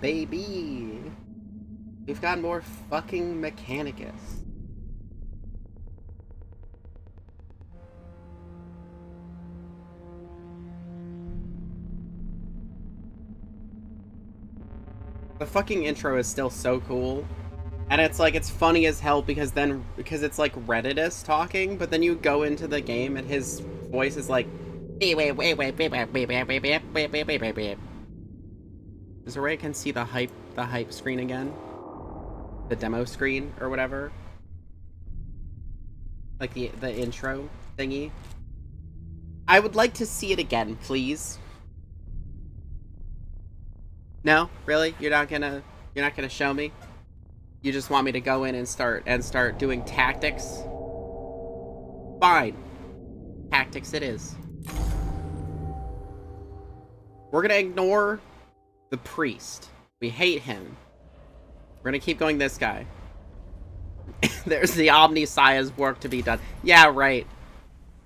baby. We've got more fucking Mechanicus. The fucking intro is still so cool. And it's like, it's funny as hell because it's like Redditus talking, but then you go into the game and his voice is like, is there a way I can see the hype screen again? The demo screen or whatever? Like the intro thingy? I would like to see it again, please. No? Really? You're not gonna show me? You just want me to go in and start doing tactics? Fine. Tactics it is. We're gonna ignore the priest. We hate him. We're gonna keep going this guy. There's the Omnissiah's work to be done. Yeah, right.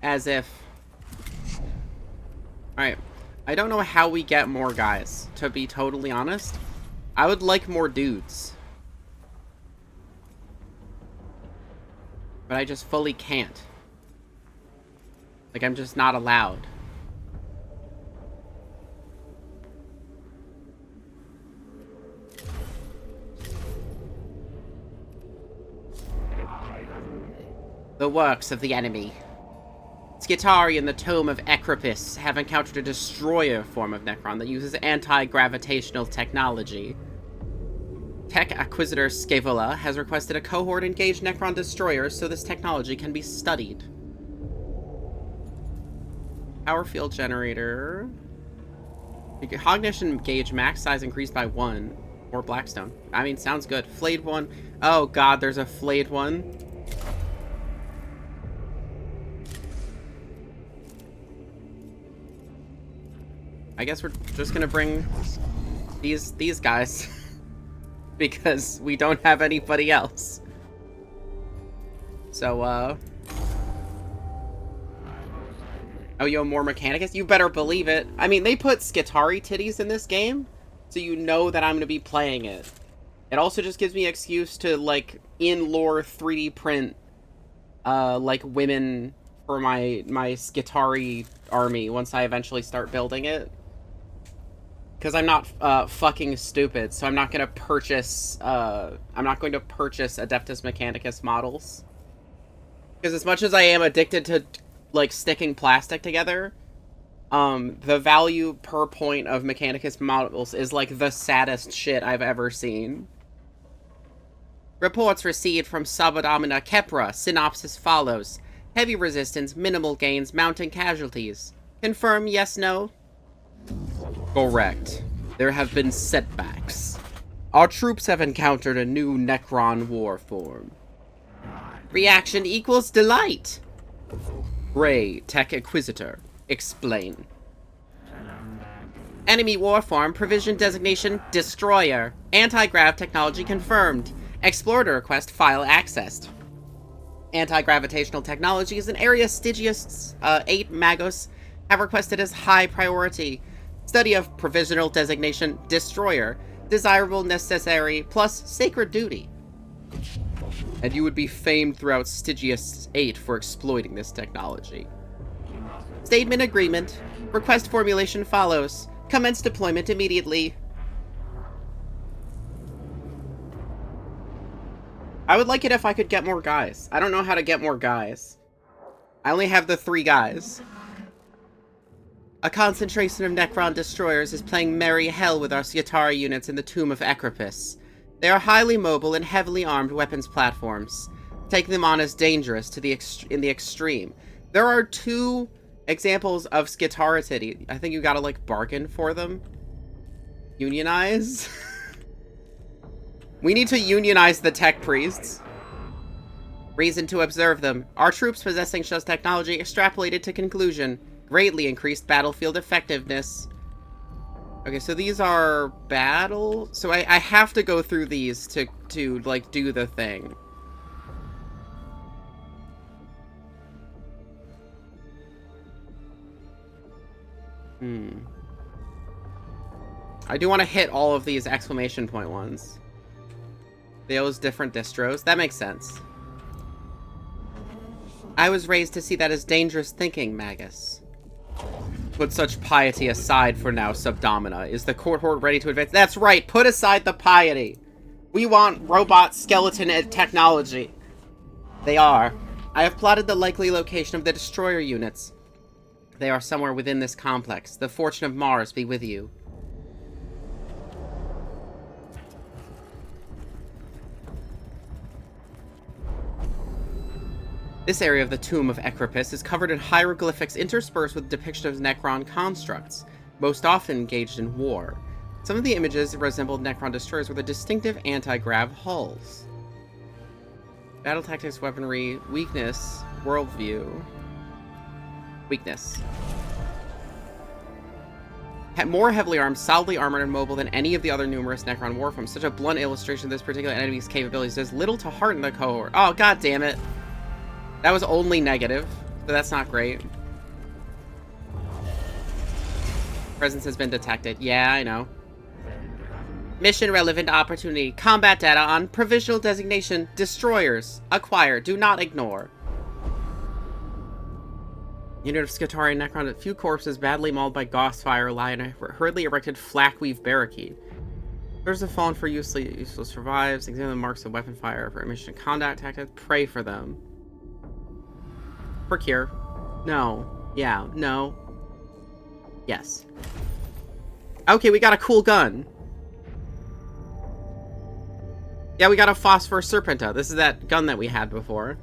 As if. Alright. I don't know how we get more guys, to be totally honest. I would like more dudes. But I just fully can't. Like, I'm just not allowed. The works of the enemy. Skitari and the Tome of Ecropus have encountered a destroyer form of Necron that uses anti-gravitational technology. Tech Acquisitor Scaevola has requested a cohort engage Necron destroyers so this technology can be studied. Power field generator. Cognition gauge max size increased by 1. More Blackstone. I mean, sounds good. Flayed one. Oh god, there's a flayed one. I guess we're just gonna bring these guys. Because we don't have anybody else. So, oh, yo, more Mechanicus? You better believe it. I mean, they put Skitari titties in this game, so you know that I'm gonna be playing it. It also just gives me an excuse to, like, in-lore 3D print, like, women for my Skitari army once I eventually start building it. Because I'm not fucking stupid, so I'm not going to purchase Adeptus Mechanicus models. Because as much as I am addicted to, like, sticking plastic together, the value per point of Mechanicus models is, like, the saddest shit I've ever seen. Reports received from Subdomina Kepra. Synopsis follows. Heavy resistance, minimal gains, mounting casualties. Confirm, yes, no? Correct. There have been setbacks. Our troops have encountered a new Necron war form. Reaction equals delight. Gray, Tech Inquisitor. Explain. Enemy warform, provision designation, Destroyer. Anti-grav technology confirmed. Explorer request file accessed. Anti-gravitational technology is an area Stygius 8 Magos have requested as high priority. Study of provisional designation, Destroyer. Desirable, necessary, plus sacred duty. And you would be famed throughout Stygius 8 for exploiting this technology. Statement agreement. Request formulation follows. Commence deployment immediately. I would like it if I could get more guys. I don't know how to get more guys. I only have the 3 guys. A concentration of Necron destroyers is playing merry hell with our Skitari units in the Tomb of Ecropus. They are highly mobile and heavily armed weapons platforms. Taking them on is dangerous in the extreme. There are 2 examples of Skitaritity. I think you gotta, like, bargain for them. Unionize? We need to unionize the tech priests. Reason to observe them. Our troops possessing such technology extrapolated to conclusion. Greatly increased battlefield effectiveness. Okay, so these are battle... So I have to go through these to like, do the thing. I do want to hit all of these exclamation point ones. Those different distros. That makes sense. I was raised to see that as dangerous thinking, Magus. Put such piety aside for now, Subdomina. Is the cohort ready to advance? That's right, put aside the piety. We want robot skeleton technology. They are. I have plotted the likely location of the destroyer units. They are somewhere within this complex. The fortune of Mars be with you. This area of the tomb of Ecropus is covered in hieroglyphics interspersed with depictions of Necron constructs, most often engaged in war. Some of the images resembled Necron destroyers with a distinctive anti-grav hulls. Battle tactics, weaponry, weakness, worldview. Weakness. More heavily armed, solidly armored, and mobile than any of the other numerous Necron warforms. Such a blunt illustration of this particular enemy's capabilities does little to hearten the cohort. Oh, god damn it. That was only negative, but that's not great. Presence has been detected. Yeah, I know. Mission relevant opportunity. Combat data on provisional designation destroyers. Acquire. Do not ignore. Unit of Skitarii Necron. A few corpses badly mauled by Gauss fire lie in a hurriedly erected flak-weave barricade. Those have fallen for useless survives. Examine the marks of weapon fire for emission contact tactics. Pray for them. Procure. No. Yeah. No. Yes. Okay, we got a cool gun. Yeah, we got a Phosphor Serpenta. This is that gun that we had before.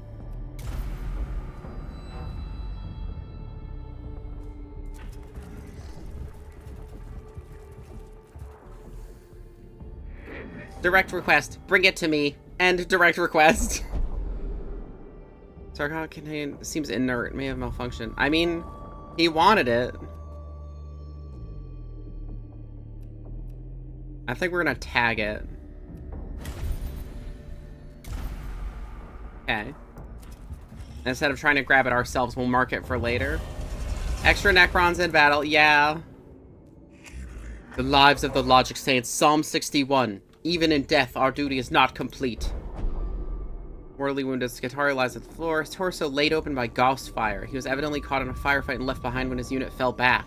Direct request. Bring it to me. End direct request. Sarcophagus contained seems inert. May have malfunctioned. I mean, he wanted it. I think we're gonna tag it. Okay. Instead of trying to grab it ourselves, we'll mark it for later. Extra Necrons in battle. Yeah. The lives of the Logic Saints. Psalm 61. Even in death, our duty is not complete. Mortally wounded, Skitarii lies at the floor, his torso laid open by Gauss fire. He was evidently caught in a firefight and left behind when his unit fell back.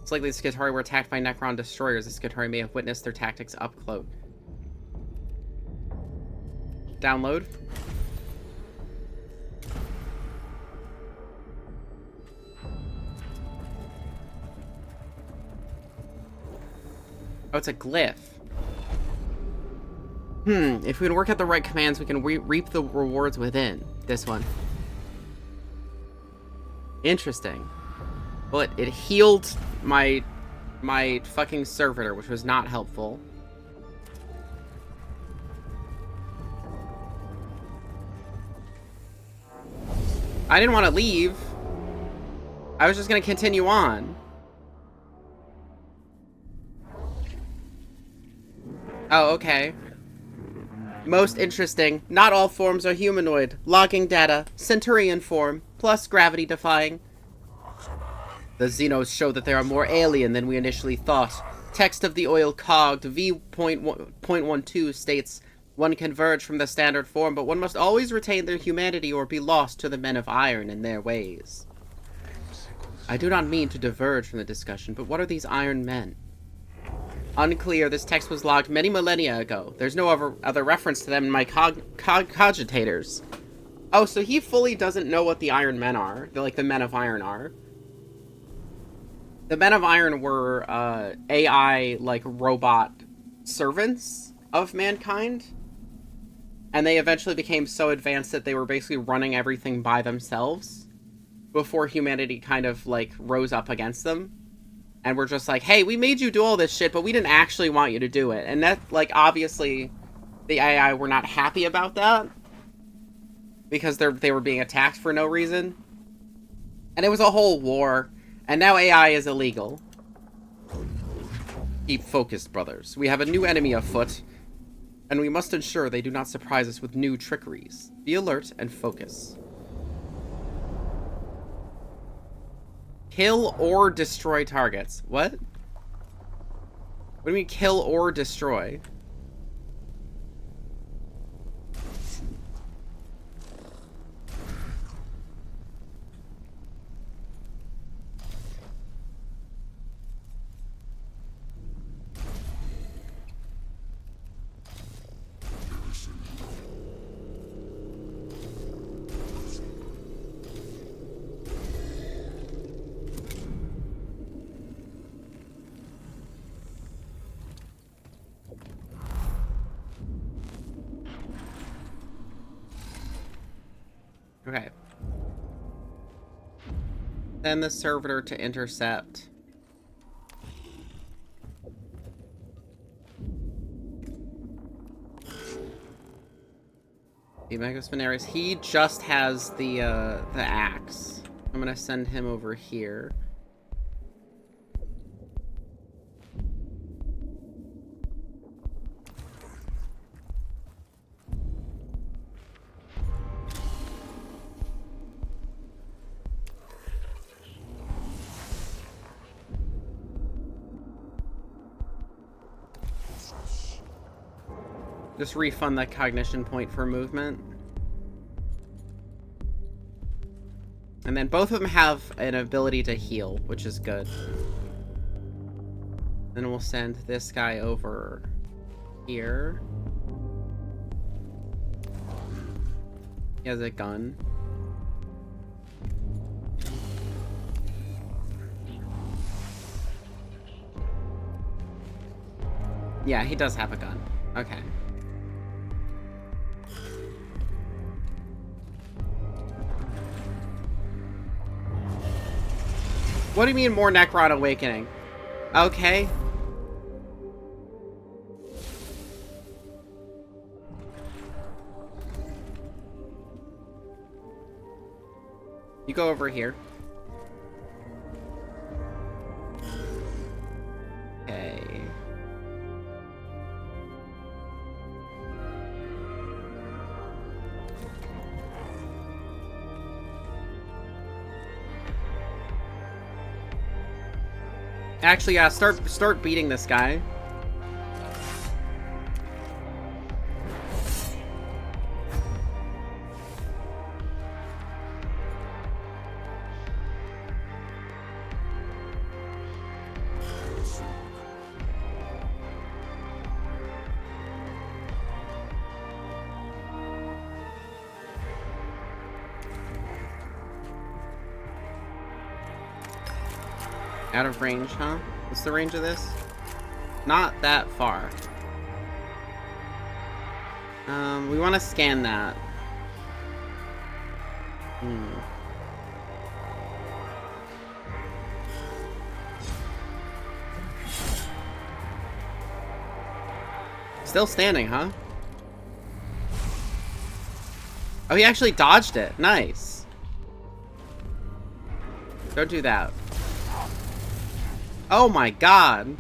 It's likely the Skitarii were attacked by Necron destroyers. The Skitarii may have witnessed their tactics up close. Download. Oh, it's a glyph. If we can work out the right commands, we can reap the rewards within. This one. Interesting. Well, it healed my fucking servitor, which was not helpful. I didn't want to leave. I was just going to continue on. Oh, okay. Most interesting. Not all forms are humanoid. Logging data. Centurion form. Plus gravity defying. The Xenos show that they are more alien than we initially thought. Text of the oil cogged V.12 states, one can verge from the standard form, but one must always retain their humanity or be lost to the men of iron and their ways. I do not mean to diverge from the discussion, but what are these iron men? Unclear. This text was logged many millennia ago. There's no other reference to them in my cogitators. Oh, so he fully doesn't know what the Iron Men are. They're like the Men of Iron are. The Men of Iron were AI, like, robot servants of mankind. And they eventually became so advanced that they were basically running everything by themselves before humanity kind of, like, rose up against them. And we're just like, hey, we made you do all this shit, but we didn't actually want you to do it. And that, like, obviously, the AI were not happy about that. Because they were being attacked for no reason. And it was a whole war. And now AI is illegal. Keep focused, brothers. We have a new enemy afoot. And we must ensure they do not surprise us with new trickeries. Be alert and focus. Kill or destroy targets. What? What do you mean kill or destroy? Okay. Send the servitor to intercept. The Mechanicus, he just has the axe. I'm gonna send him over here. Just refund that cognition point for movement. And then both of them have an ability to heal, which is good. Then we'll send this guy over here. He has a gun. Yeah, he does have a gun. Okay. What do you mean more Necron Awakening? Okay. You go over here. Okay. Actually, yeah, start beating this guy. Out of range, huh? What's the range of this? Not that far. We want to scan that. Still standing, huh? Oh, he actually dodged it. Nice. Don't do that. Oh my god.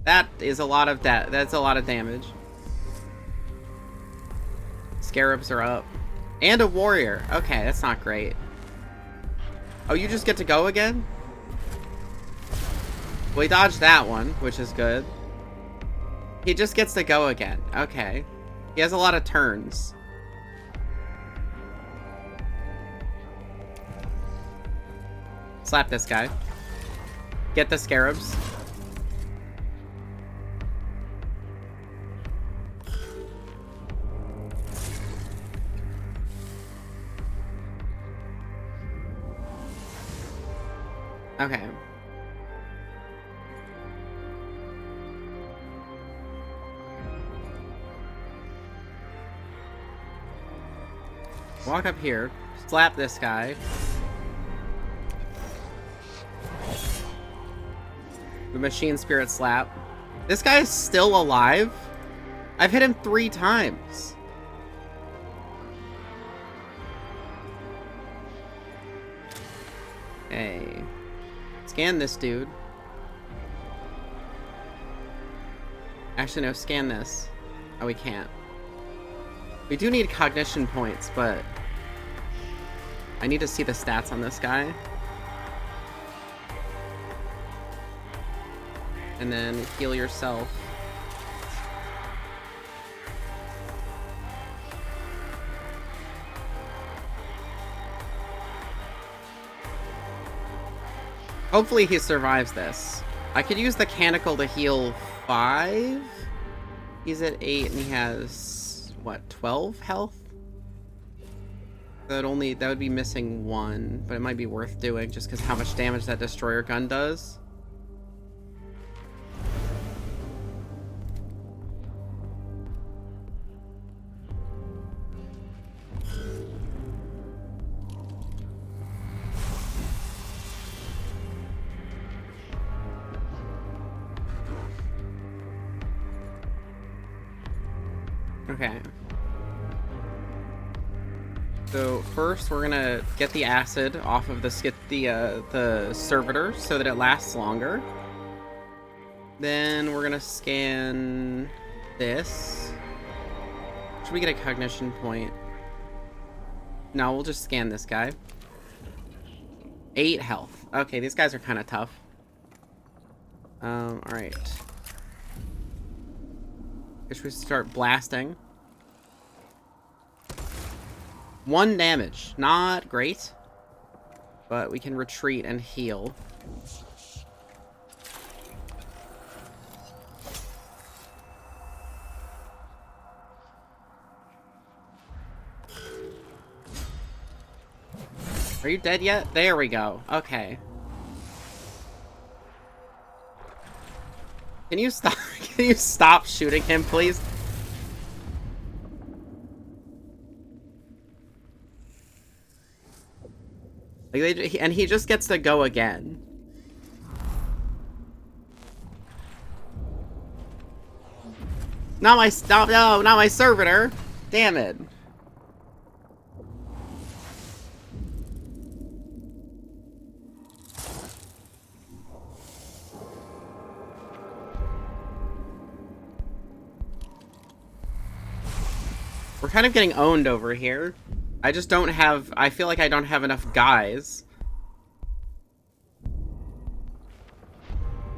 That is a lot of that's a lot of damage. Scarabs are up. And a warrior. Okay, that's not great. Oh, you just get to go again? Well, he dodged that one, which is good. He just gets to go again. Okay. He has a lot of turns. Slap this guy. Get the scarabs. Okay. Walk up here. Slap this guy. The machine spirit slap. This guy is still alive? I've hit him 3 times. Hey. Scan this dude. Actually, no, scan this. Oh, we can't. We do need cognition points, but I need to see the stats on this guy. And then heal yourself. Hopefully he survives this. I could use the Canicle to heal 5. He's at 8 and he has, what, 12 health? That would be missing 1, but it might be worth doing just because how much damage that destroyer gun does. Okay. So first, we're gonna get the acid off of the servitor so that it lasts longer. Then we're gonna scan this. Should we get a cognition point? No, we'll just scan this guy. 8 health. Okay, these guys are kind of tough. All right. Guess we start blasting. 1 damage. Not great. But we can retreat and heal. Are you dead yet? There we go. Okay. Can you stop? Can you stop shooting him, please? Like and he just gets to go again. Not my no, not my servitor. Damn it. We're kind of getting owned over here. I just don't have... I feel like I don't have enough guys.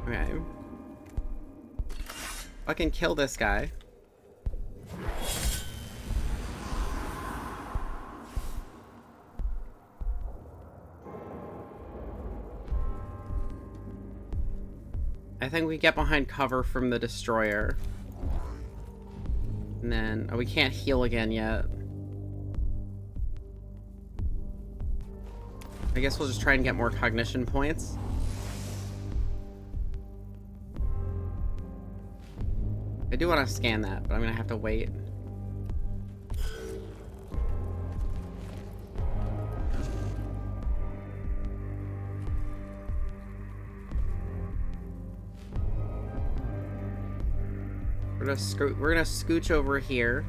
Okay. Fucking kill this guy. I think we get behind cover from the destroyer. And then... Oh, we can't heal again yet. I guess we'll just try and get more cognition points. I do want to scan that, but I'm gonna have to wait. We're gonna scooch over here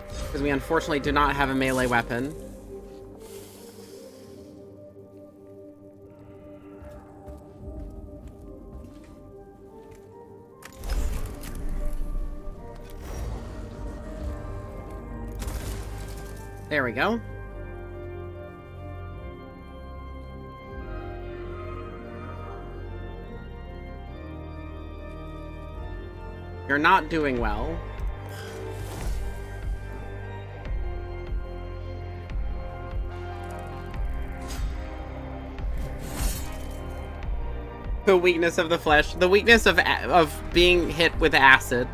because we unfortunately do not have a melee weapon. There we go. You're not doing well. The weakness of the flesh. The weakness of being hit with acid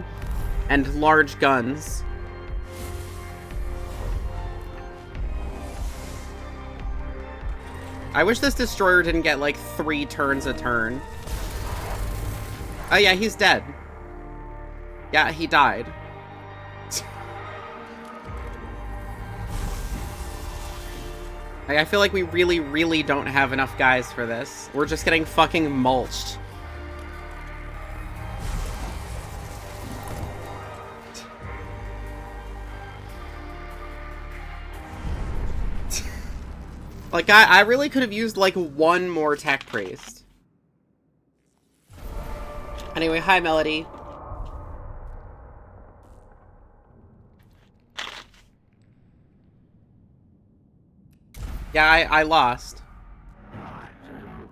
and large guns. I wish this destroyer didn't get like 3 turns a turn. Oh yeah, he's dead. Yeah, he died. Like, I feel like we really, really don't have enough guys for this. We're just getting fucking mulched. Like, I really could have used, like, 1 more tech priest. Anyway, hi, Melody. Yeah, I lost.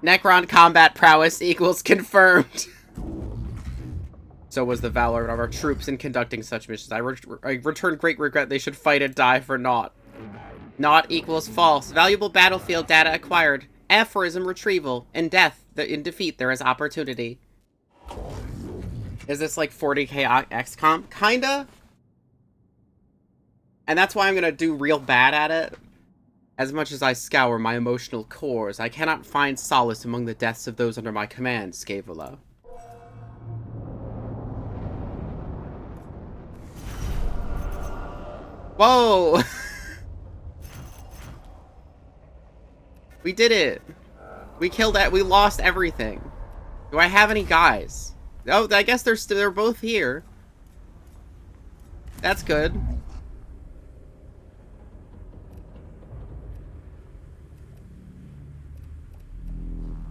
Necron combat prowess equals confirmed. So was the valor of our troops in conducting such missions. I return great regret. They should fight and die for naught. Naught equals false. Valuable battlefield data acquired. Aphorism retrieval. In death, in defeat, there is opportunity. Is this like 40k XCOM? Kinda. And that's why I'm gonna do real bad at it. As much as I scour my emotional cores, I cannot find solace among the deaths of those under my command, Scaevola. Whoa! We did it! We killed it. We lost everything. Do I have any guys? Oh, I guess they're both here. That's good.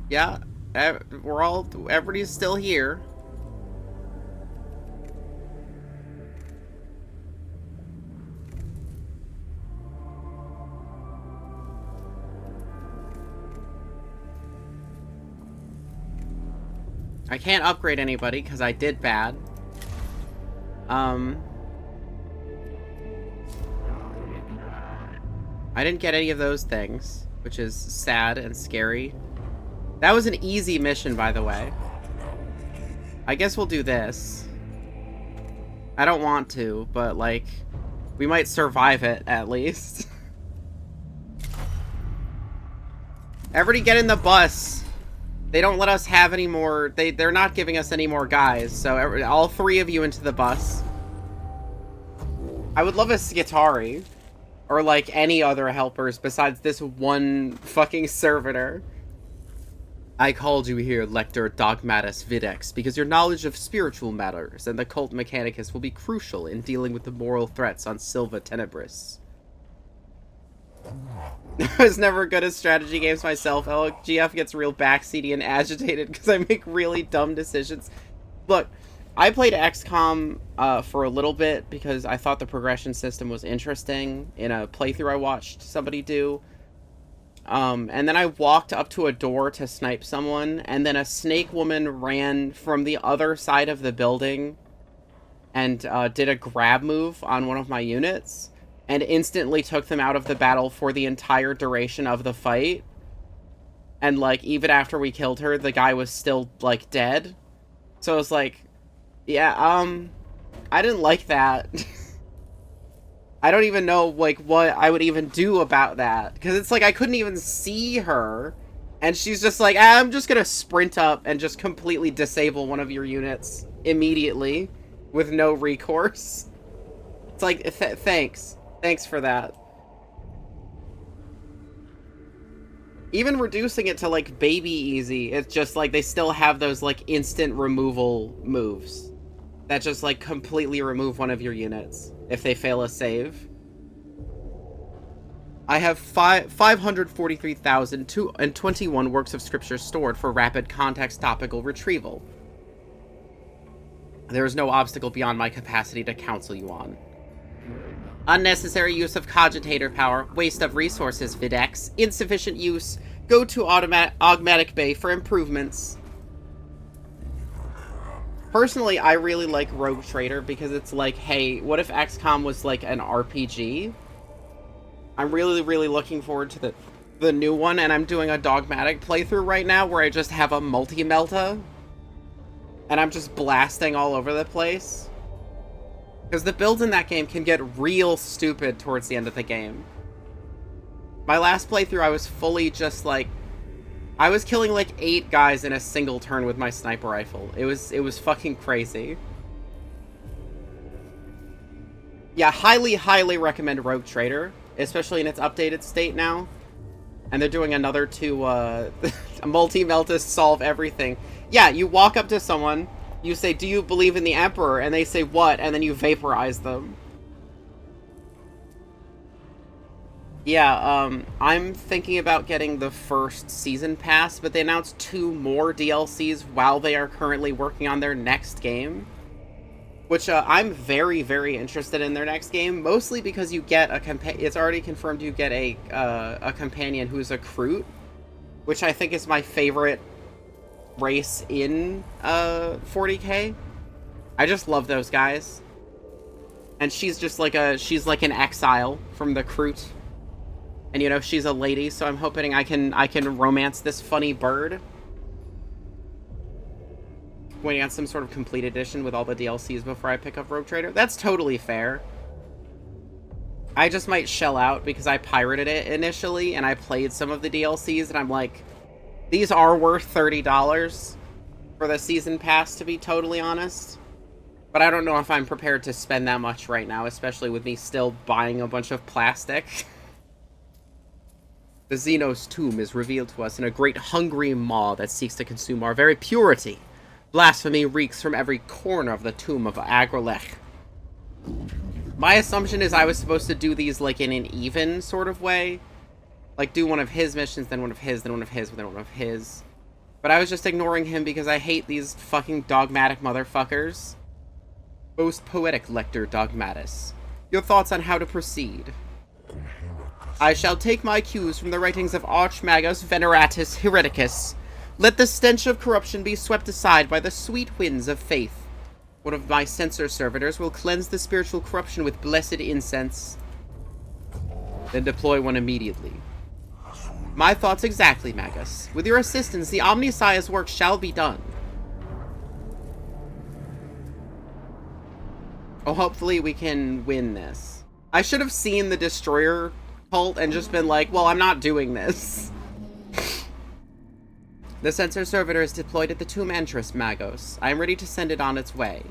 Yeah, everybody's still here. I can't upgrade anybody because I did bad. I didn't get any of those things, which is sad and scary. That was an easy mission, by the way. I guess we'll do this. I don't want to, but, like, we might survive it, at least. Everybody get in the bus. They don't let us have any more... They're not giving us any more guys, so all 3 of you into the bus. I would love a Skitari. Or, like, any other helpers besides this one fucking servitor. I called you here, Lector Dogmatus Videx, because your knowledge of spiritual matters and the cult Mechanicus will be crucial in dealing with the moral threats on Silva Tenebris. I was never good at strategy games myself. Oh, GF gets real backseaty and agitated because I make really dumb decisions. Look, I played XCOM for a little bit because I thought the progression system was interesting in a playthrough I watched somebody do. And then I walked up to a door to snipe someone, and then a snake woman ran from the other side of the building and did a grab move on one of my units, and instantly took them out of the battle for the entire duration of the fight. And, like, even after we killed her, the guy was still, like, dead. So I was like, yeah, I didn't like that. I don't even know, like, what I would even do about that. Because it's like, I couldn't even see her. And she's just like, I'm just gonna sprint up and just completely disable one of your units immediately with no recourse. It's like, thanks. Thanks for that. Even reducing it to, like, baby easy, it's just like, they still have those, like, instant removal moves. That just, like, completely remove one of your units if they fail a save. I have 543,021 works of scripture stored for rapid context topical retrieval. There is no obstacle beyond my capacity to counsel you on. Unnecessary use of cogitator power, waste of resources, Videx, insufficient use, go to Augmatic Bay for improvements. Personally, I really like Rogue Trader because it's like, hey, what if XCOM was like an RPG? I'm really, really looking forward to the new one, and I'm doing a dogmatic playthrough right now where I just have a multi-melta, and I'm just blasting all over the place. Because the builds in that game can get real stupid towards the end of the game. My last playthrough, I was fully just like... I was killing like 8 guys in a single turn with my sniper rifle. It was fucking crazy. Yeah, highly, highly recommend Rogue Trader, especially in its updated state now. And they're doing another to multi-melta solve everything. Yeah, you walk up to someone, you say, do you believe in the Emperor? And they say, what? And then you vaporize them. Yeah, I'm thinking about getting the first season pass, but they announced 2 more DLCs while they are currently working on their next game. Which, I'm very, very interested in their next game, mostly because you get a it's already confirmed you get a companion who's a Kroot, which I think is my favorite race in 40k. I just love those guys. And she's just like she's like an exile from the Kroot. And you know, she's a lady, so I'm hoping I can romance this funny bird. Waiting on some sort of complete edition with all the DLCs before I pick up Rogue Trader. That's totally fair. I just might shell out because I pirated it initially and I played some of the DLCs and I'm like, these are worth $30 for the season pass, to be totally honest. But I don't know if I'm prepared to spend that much right now, especially with me still buying a bunch of plastic. The Xenos tomb is revealed to us in a great hungry maw that seeks to consume our very purity. Blasphemy reeks from every corner of the tomb of Agrelech. My assumption is I was supposed to do these like in an even sort of way. Like do one of his missions, then one of his, then one of his, then one of his. But I was just ignoring him because I hate these fucking dogmatic motherfuckers. Most poetic lector Dogmatus. Your thoughts on how to proceed? I shall take my cues from the writings of Archmagus Veneratus Hereticus. Let the stench of corruption be swept aside by the sweet winds of faith. One of my censor servitors will cleanse the spiritual corruption with blessed incense. Then deploy one immediately. My thoughts exactly, Magus. With your assistance, the Omnissiah's work shall be done. Oh, hopefully we can win this. I should have seen the Destroyer cult and just been like, well, I'm not doing this. The censor servitor is deployed at the tomb entrance, Magos. I am ready to send it on its way.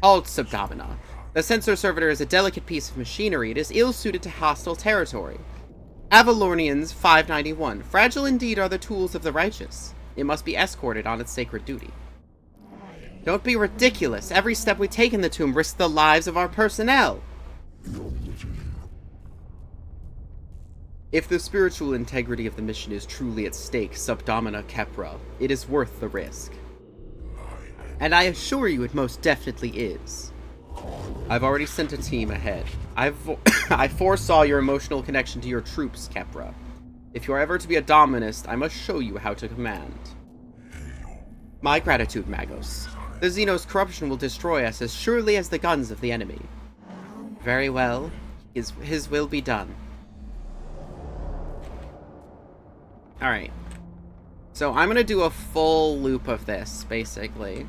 Halt, Subdomina. The censor servitor is a delicate piece of machinery. It is ill-suited to hostile territory. Avalornians 591. Fragile indeed are the tools of the righteous. It must be escorted on its sacred duty. Don't be ridiculous. Every step we take in the tomb risks the lives of our personnel. If the spiritual integrity of the mission is truly at stake, Subdomina Kepra, it is worth the risk. And I assure you it most definitely is. I've already sent a team ahead. I foresaw your emotional connection to your troops, Kepra. If you are ever to be a Dominist, I must show you how to command. My gratitude, Magos. The Xenos' corruption will destroy us as surely as the guns of the enemy. Very well. His will be done. Alright. So I'm going to do a full loop of this, basically.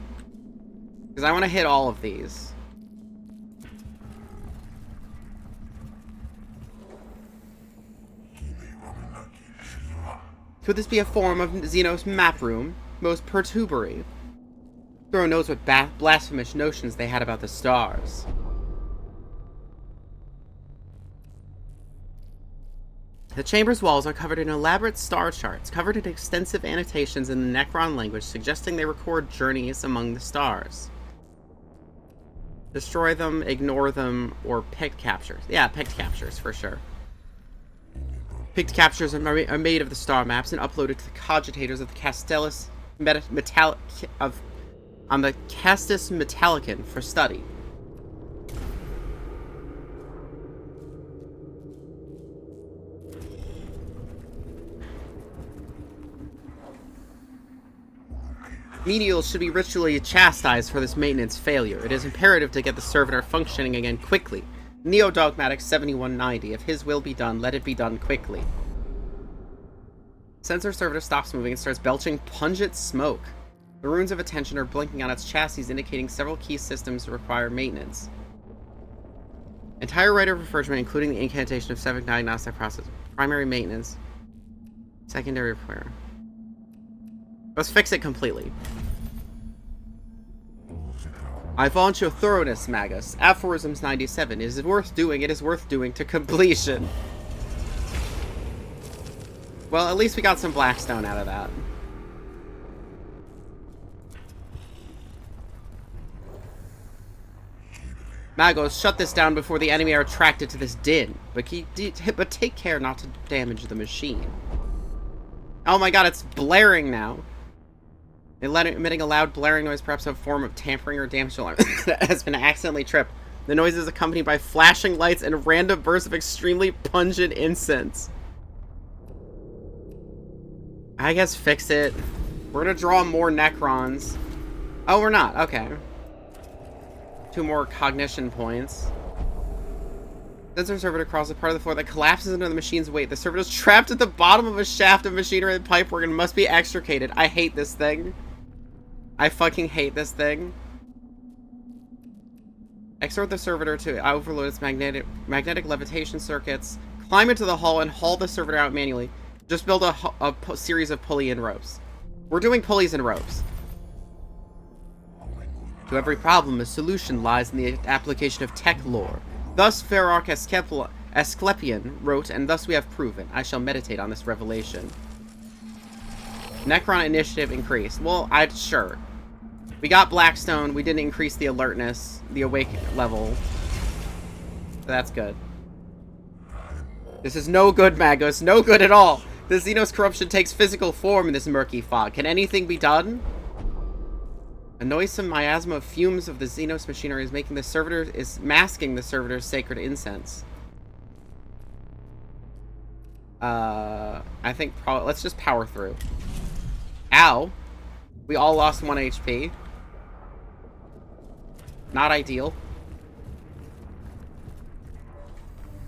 Because I want to hit all of these. Could this be a form of Xenos' map room? Most perturbatory. Throw knows what blasphemous notions they had about the stars. The chamber's walls are covered in elaborate star charts, covered in extensive annotations in the Necron language, suggesting they record journeys among the stars. Destroy them, ignore them, or picked captures. Yeah, picked captures, for sure. Picked captures are made of the star maps and uploaded to the cogitators of the Castellus on the Castus Metallicon for study. Menials should be ritually chastised for this maintenance failure. It is imperative to get the servitor functioning again quickly. Neo-Dogmatic 7190. If his will be done, let it be done quickly. Sensor servitor stops moving and starts belching pungent smoke. The runes of attention are blinking on its chassis, indicating several key systems require maintenance. Entire writer of refrigerant, including the incantation of 7 diagnostic process. Primary maintenance. Secondary repair. Let's fix it completely. I vaunt your thoroughness, Magus. Aphorisms 97. It is worth doing to completion. Well, at least we got some Blackstone out of that. Magos, shut this down before the enemy are attracted to this din. But take care not to damage the machine. Oh my god, it's blaring now. Emitting a loud blaring noise, perhaps a form of tampering or damage alarm has been accidentally tripped. The noise is accompanied by flashing lights and random bursts of extremely pungent incense. I guess fix it. We're gonna draw more Necrons. Oh, we're not. Okay. 2 more cognition points. Sensor servitor across a part of the floor that collapses under the machine's weight. The servitor is trapped at the bottom of a shaft of machinery and pipework and must be extricated. I hate this thing. I fucking hate this thing. Extort the servitor to overload its magnetic levitation circuits. Climb into the hull and haul the servitor out manually. Just build a series of pulley and ropes. We're doing pulleys and ropes. To every problem, a solution lies in the application of tech lore. Thus Ferarch Asclepian wrote, and thus we have proven. I shall meditate on this revelation. Necron initiative increased. Well, sure. We got Blackstone. We didn't increase the alertness, the awake level. So that's good. This is no good, Magos. No good at all. The Xenos corruption takes physical form in this murky fog. Can anything be done? A noisome miasma of fumes of the Xenos machinery is masking the servitor's sacred incense. I think let's just power through. Ow. We all lost 1 HP. Not ideal.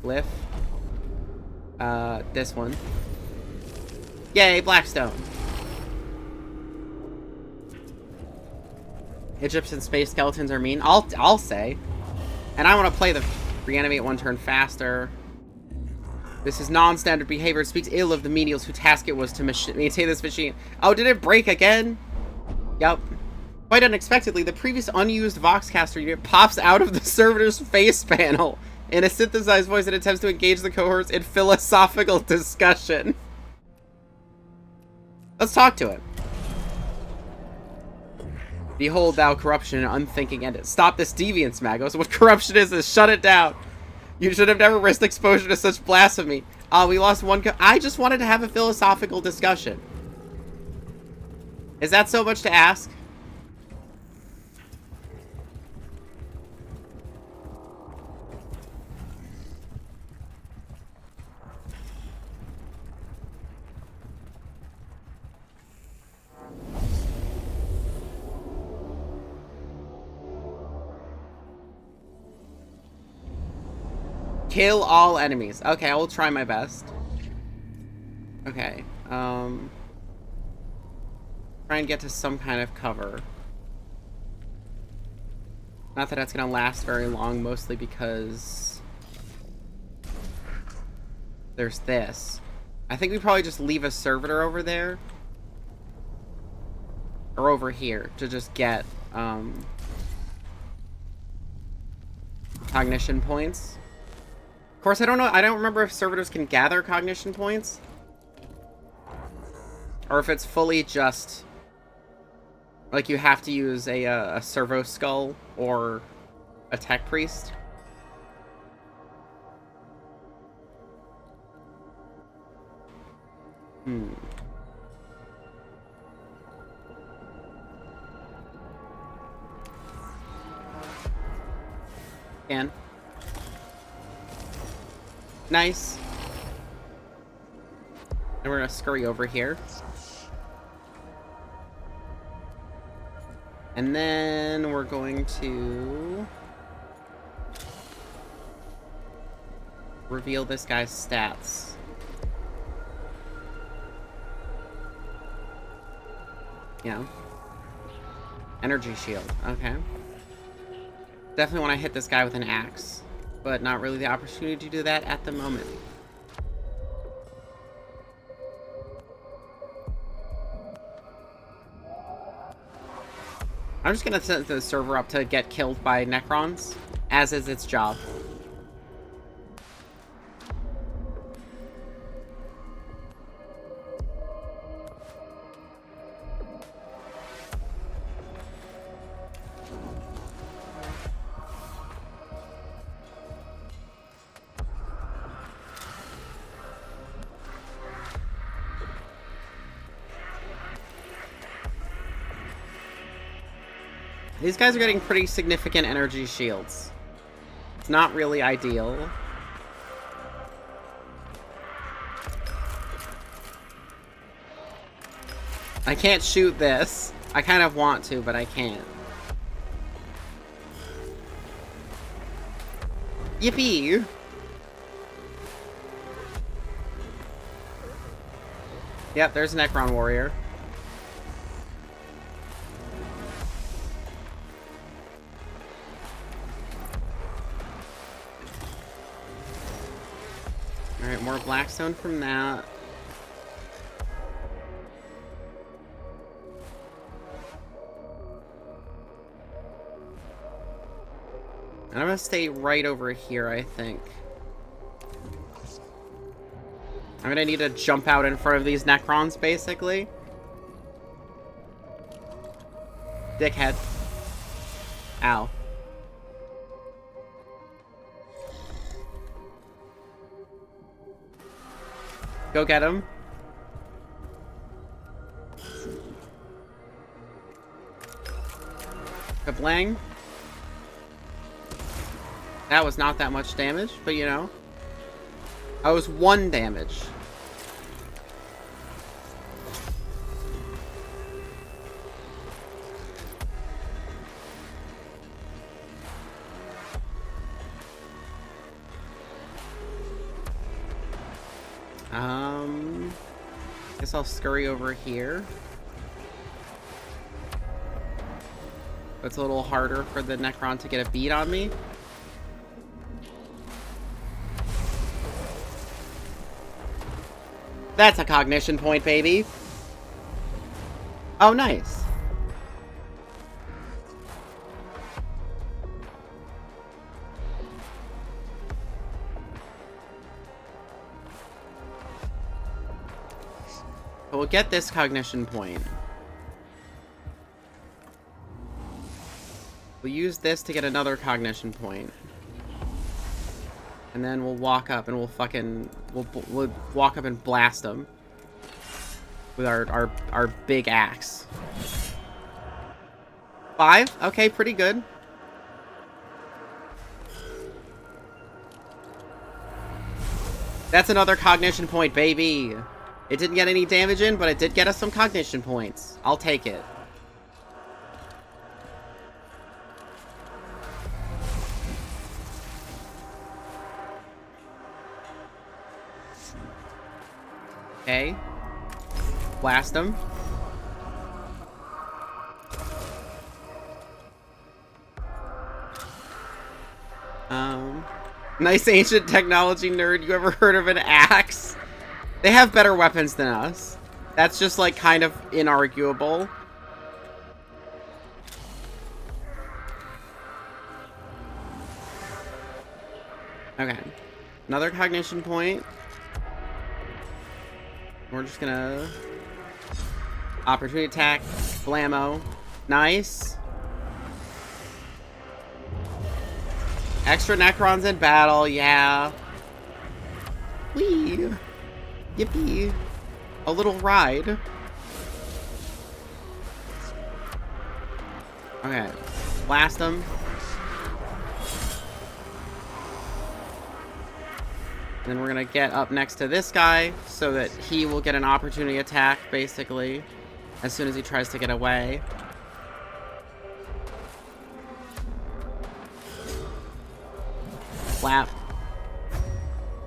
Lift. This one. Yay, Blackstone. Egyptian space skeletons are mean. I'll say. And I want to play the reanimate 1 turn faster. This is non-standard behavior. It speaks ill of the menials whose task it was to maintain this machine. Oh, did it break again? Yep. Quite unexpectedly, the previous unused Voxcaster unit pops out of the servitor's face panel in a synthesized voice that attempts to engage the cohorts in philosophical discussion. Let's talk to it. Behold thou corruption and unthinking ended. Stop this deviance, Magos. What corruption is this? Shut it down. You should have never risked exposure to such blasphemy. We lost 1 I just wanted to have a philosophical discussion. Is that so much to ask? Kill all enemies. Okay, I will try my best. Okay, try and get to some kind of cover. Not that that's gonna last very long, mostly because there's this. I think we probably just leave a servitor over there. Or over here to just get, cognition points. Of course, I don't know. I don't remember if servitors can gather cognition points. Or if it's fully just... like, you have to use a servo skull or a tech priest. Can. Nice. And we're gonna scurry over here. And then we're going to reveal this guy's stats. Yeah. Energy shield. Okay. Definitely want to hit this guy with an axe, but not really the opportunity to do that at the moment. I'm just gonna set the server up to get killed by Necrons, as is its job. These guys are getting pretty significant energy shields. It's not really ideal. I can't shoot this. I kind of want to, but I can't. Yippee! Yep, there's a Necron warrior. Alright, more Blackstone from that. And I'm gonna stay right over here, I think. I'm gonna need to jump out in front of these Necrons, basically. Dickhead. Ow. Go get him. Kablang. That was not that much damage, but you know. I was 1 damage. Guess I'll scurry over here. It's a little harder for the Necron to get a beat on me. That's a cognition point, baby. Oh, nice. But we'll get this cognition point. We'll use this to get another cognition point. And then we'll walk up and we'll fucking... We'll walk up and blast them. With our big axe. 5? Okay, pretty good. That's another cognition point, baby. It didn't get any damage in, but it did get us some cognition points. I'll take it. Okay. Blast him. Nice ancient technology nerd. You ever heard of an axe? They have better weapons than us. That's just, like, kind of inarguable. Okay. Another cognition point. We're just gonna... Opportunity attack. Blammo. Nice. Extra Necrons in battle, yeah. Whee! Yippee. A little ride. Okay. Blast him. Then we're gonna get up next to this guy so that he will get an opportunity attack, basically, as soon as he tries to get away. Slap.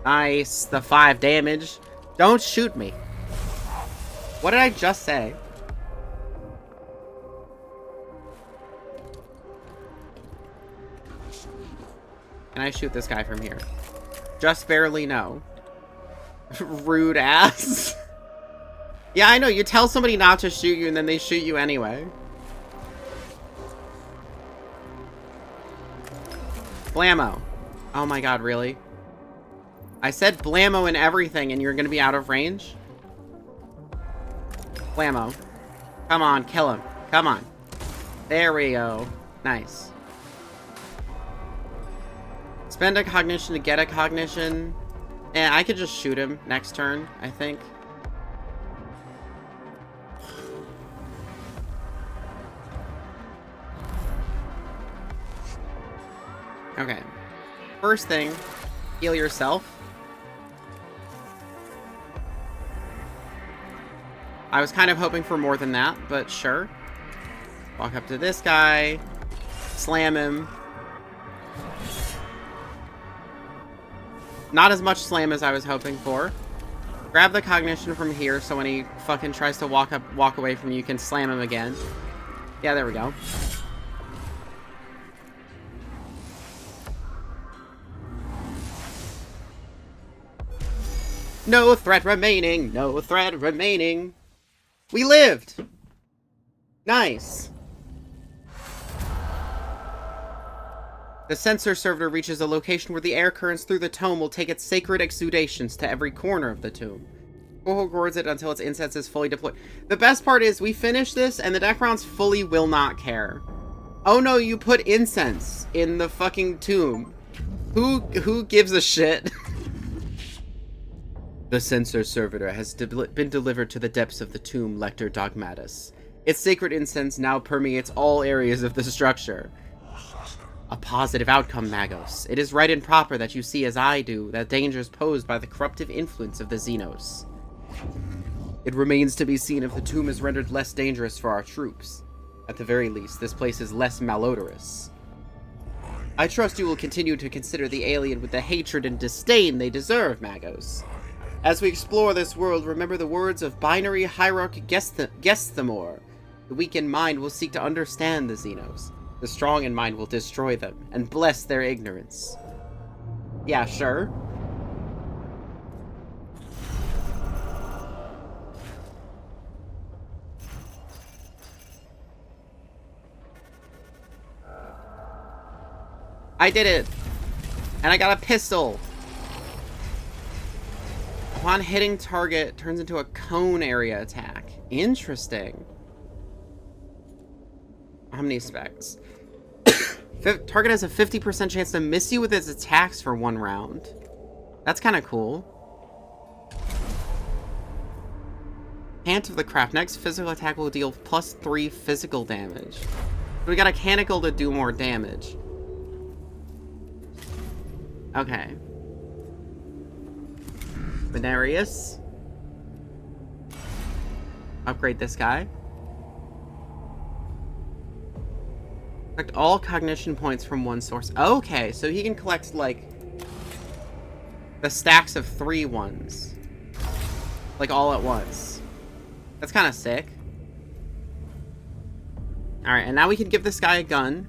Nice. The 5 damage. Don't shoot me. What did I just say? Can I shoot this guy from here? Just barely, no. Rude ass. Yeah, I know. You tell somebody not to shoot you and then they shoot you anyway. Blammo. Oh my god, really? I said blammo and everything and you're gonna be out of range? Blammo. Come on, kill him. Come on. There we go. Nice. Spend a cognition to get a cognition. And I could just shoot him next turn, I think. Okay. First thing, heal yourself. I was kind of hoping for more than that, but sure. Walk up to this guy. Slam him. Not as much slam as I was hoping for. Grab the cognition from here so when he fucking tries to walk away from you, you can slam him again. Yeah, there we go. No threat remaining. No threat remaining. We lived. Nice. The sensor servitor reaches a location where the air currents through the tome will take its sacred exudations to every corner of the tomb. Coho guards it until its incense is fully deployed. The best part is we finish this and the Necrons fully will not care. Oh no, you put incense in the fucking tomb. Who gives a shit? The sensor servitor has been delivered to the depths of the tomb, Lector Dogmatus. Its sacred incense now permeates all areas of the structure. A positive outcome, Magos. It is right and proper that you see, as I do, the dangers posed by the corruptive influence of the Xenos. It remains to be seen if the tomb is rendered less dangerous for our troops. At the very least, this place is less malodorous. I trust you will continue to consider the alien with the hatred and disdain they deserve, Magos. As we explore this world, remember the words of binary hierarch Gesthamor. The weak in mind will seek to understand the Xenos. The strong in mind will destroy them, and bless their ignorance. Yeah, sure. I did it! And I got a pistol! Upon hitting target, turns into a cone area attack. Interesting. How many specs? Target has a 50% chance to miss you with its attacks for 1 round. That's kind of cool. Hand of the Craft. Next physical attack will deal +3 physical damage. We got a Canicle to do more damage. Okay. Venarius. Upgrade this guy. Collect all cognition points from one source. Okay, so he can collect, like, the stacks of 3 ones. Like, all at once. That's kind of sick. Alright, and now we can give this guy a gun.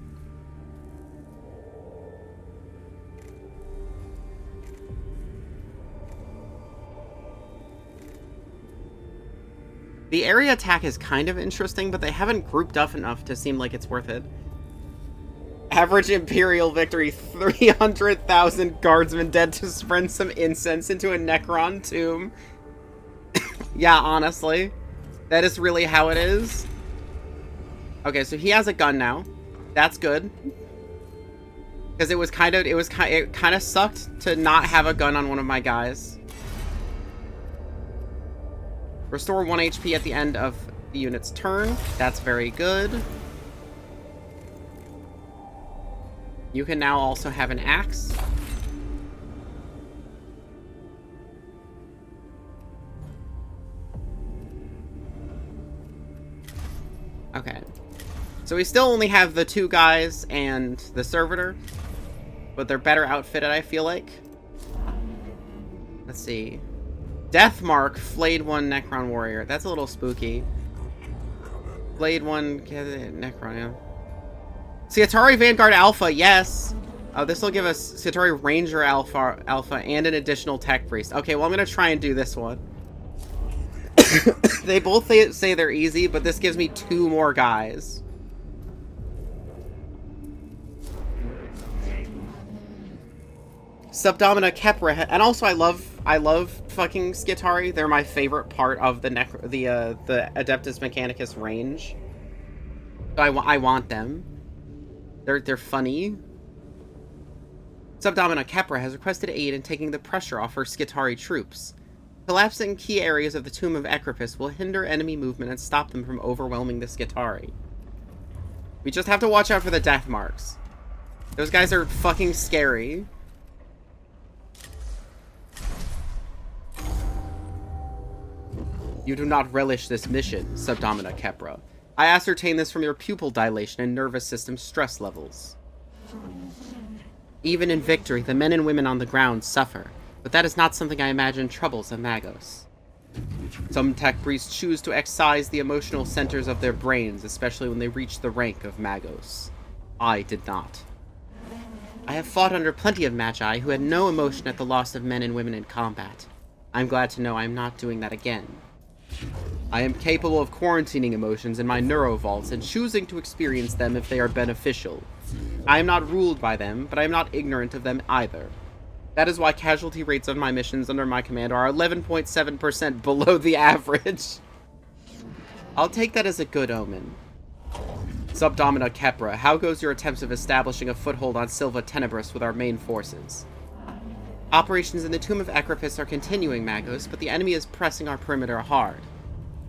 The area attack is kind of interesting, but they haven't grouped up enough to seem like it's worth it. Average Imperial victory, 300,000 guardsmen dead to spread some incense into a Necron tomb. Yeah, honestly. That is really how it is. Okay, so he has a gun now. That's good. Because it kind of sucked to not have a gun on one of my guys. Restore 1 HP at the end of the unit's turn. That's very good. You can now also have an axe. Okay. So we still only have the 2 guys and the servitor, but they're better outfitted, I feel like. Let's see. Deathmark, Flayed 1 Necron Warrior. That's a little spooky. Flayed 1 Necron, yeah. Skitarii Vanguard Alpha, yes. Oh, this will give us Skitarii Ranger Alpha and an additional Tech Priest. Okay, well, I'm going to try and do this one. They both say they're easy, but this gives me 2 more guys. Subdomina Kepra, and also I love fucking Skitarii. They're my favorite part of the Adeptus Mechanicus range. So I want them. They're funny. Subdomina Kepra has requested aid in taking the pressure off her Skitarii troops. Collapsing key areas of the Tomb of Ecropus will hinder enemy movement and stop them from overwhelming the Skitarii. We just have to watch out for the death marks. Those guys are fucking scary. You do not relish this mission, Subdomina Kepra. I ascertain this from your pupil dilation and nervous system stress levels. Even in victory, the men and women on the ground suffer. But that is not something I imagine troubles a Magos. Some tech priests choose to excise the emotional centers of their brains, especially when they reach the rank of Magos. I did not. I have fought under plenty of Magi who had no emotion at the loss of men and women in combat. I'm glad to know I am not doing that again. I am capable of quarantining emotions in my neurovaults and choosing to experience them if they are beneficial. I am not ruled by them, but I am not ignorant of them either. That is why casualty rates on my missions under my command are 11.7% below the average. I'll take that as a good omen. Subdomina Kepra, how goes your attempts of establishing a foothold on Silva Tenebris with our main forces? Operations in the Tomb of Ecripus are continuing, Magos, but the enemy is pressing our perimeter hard.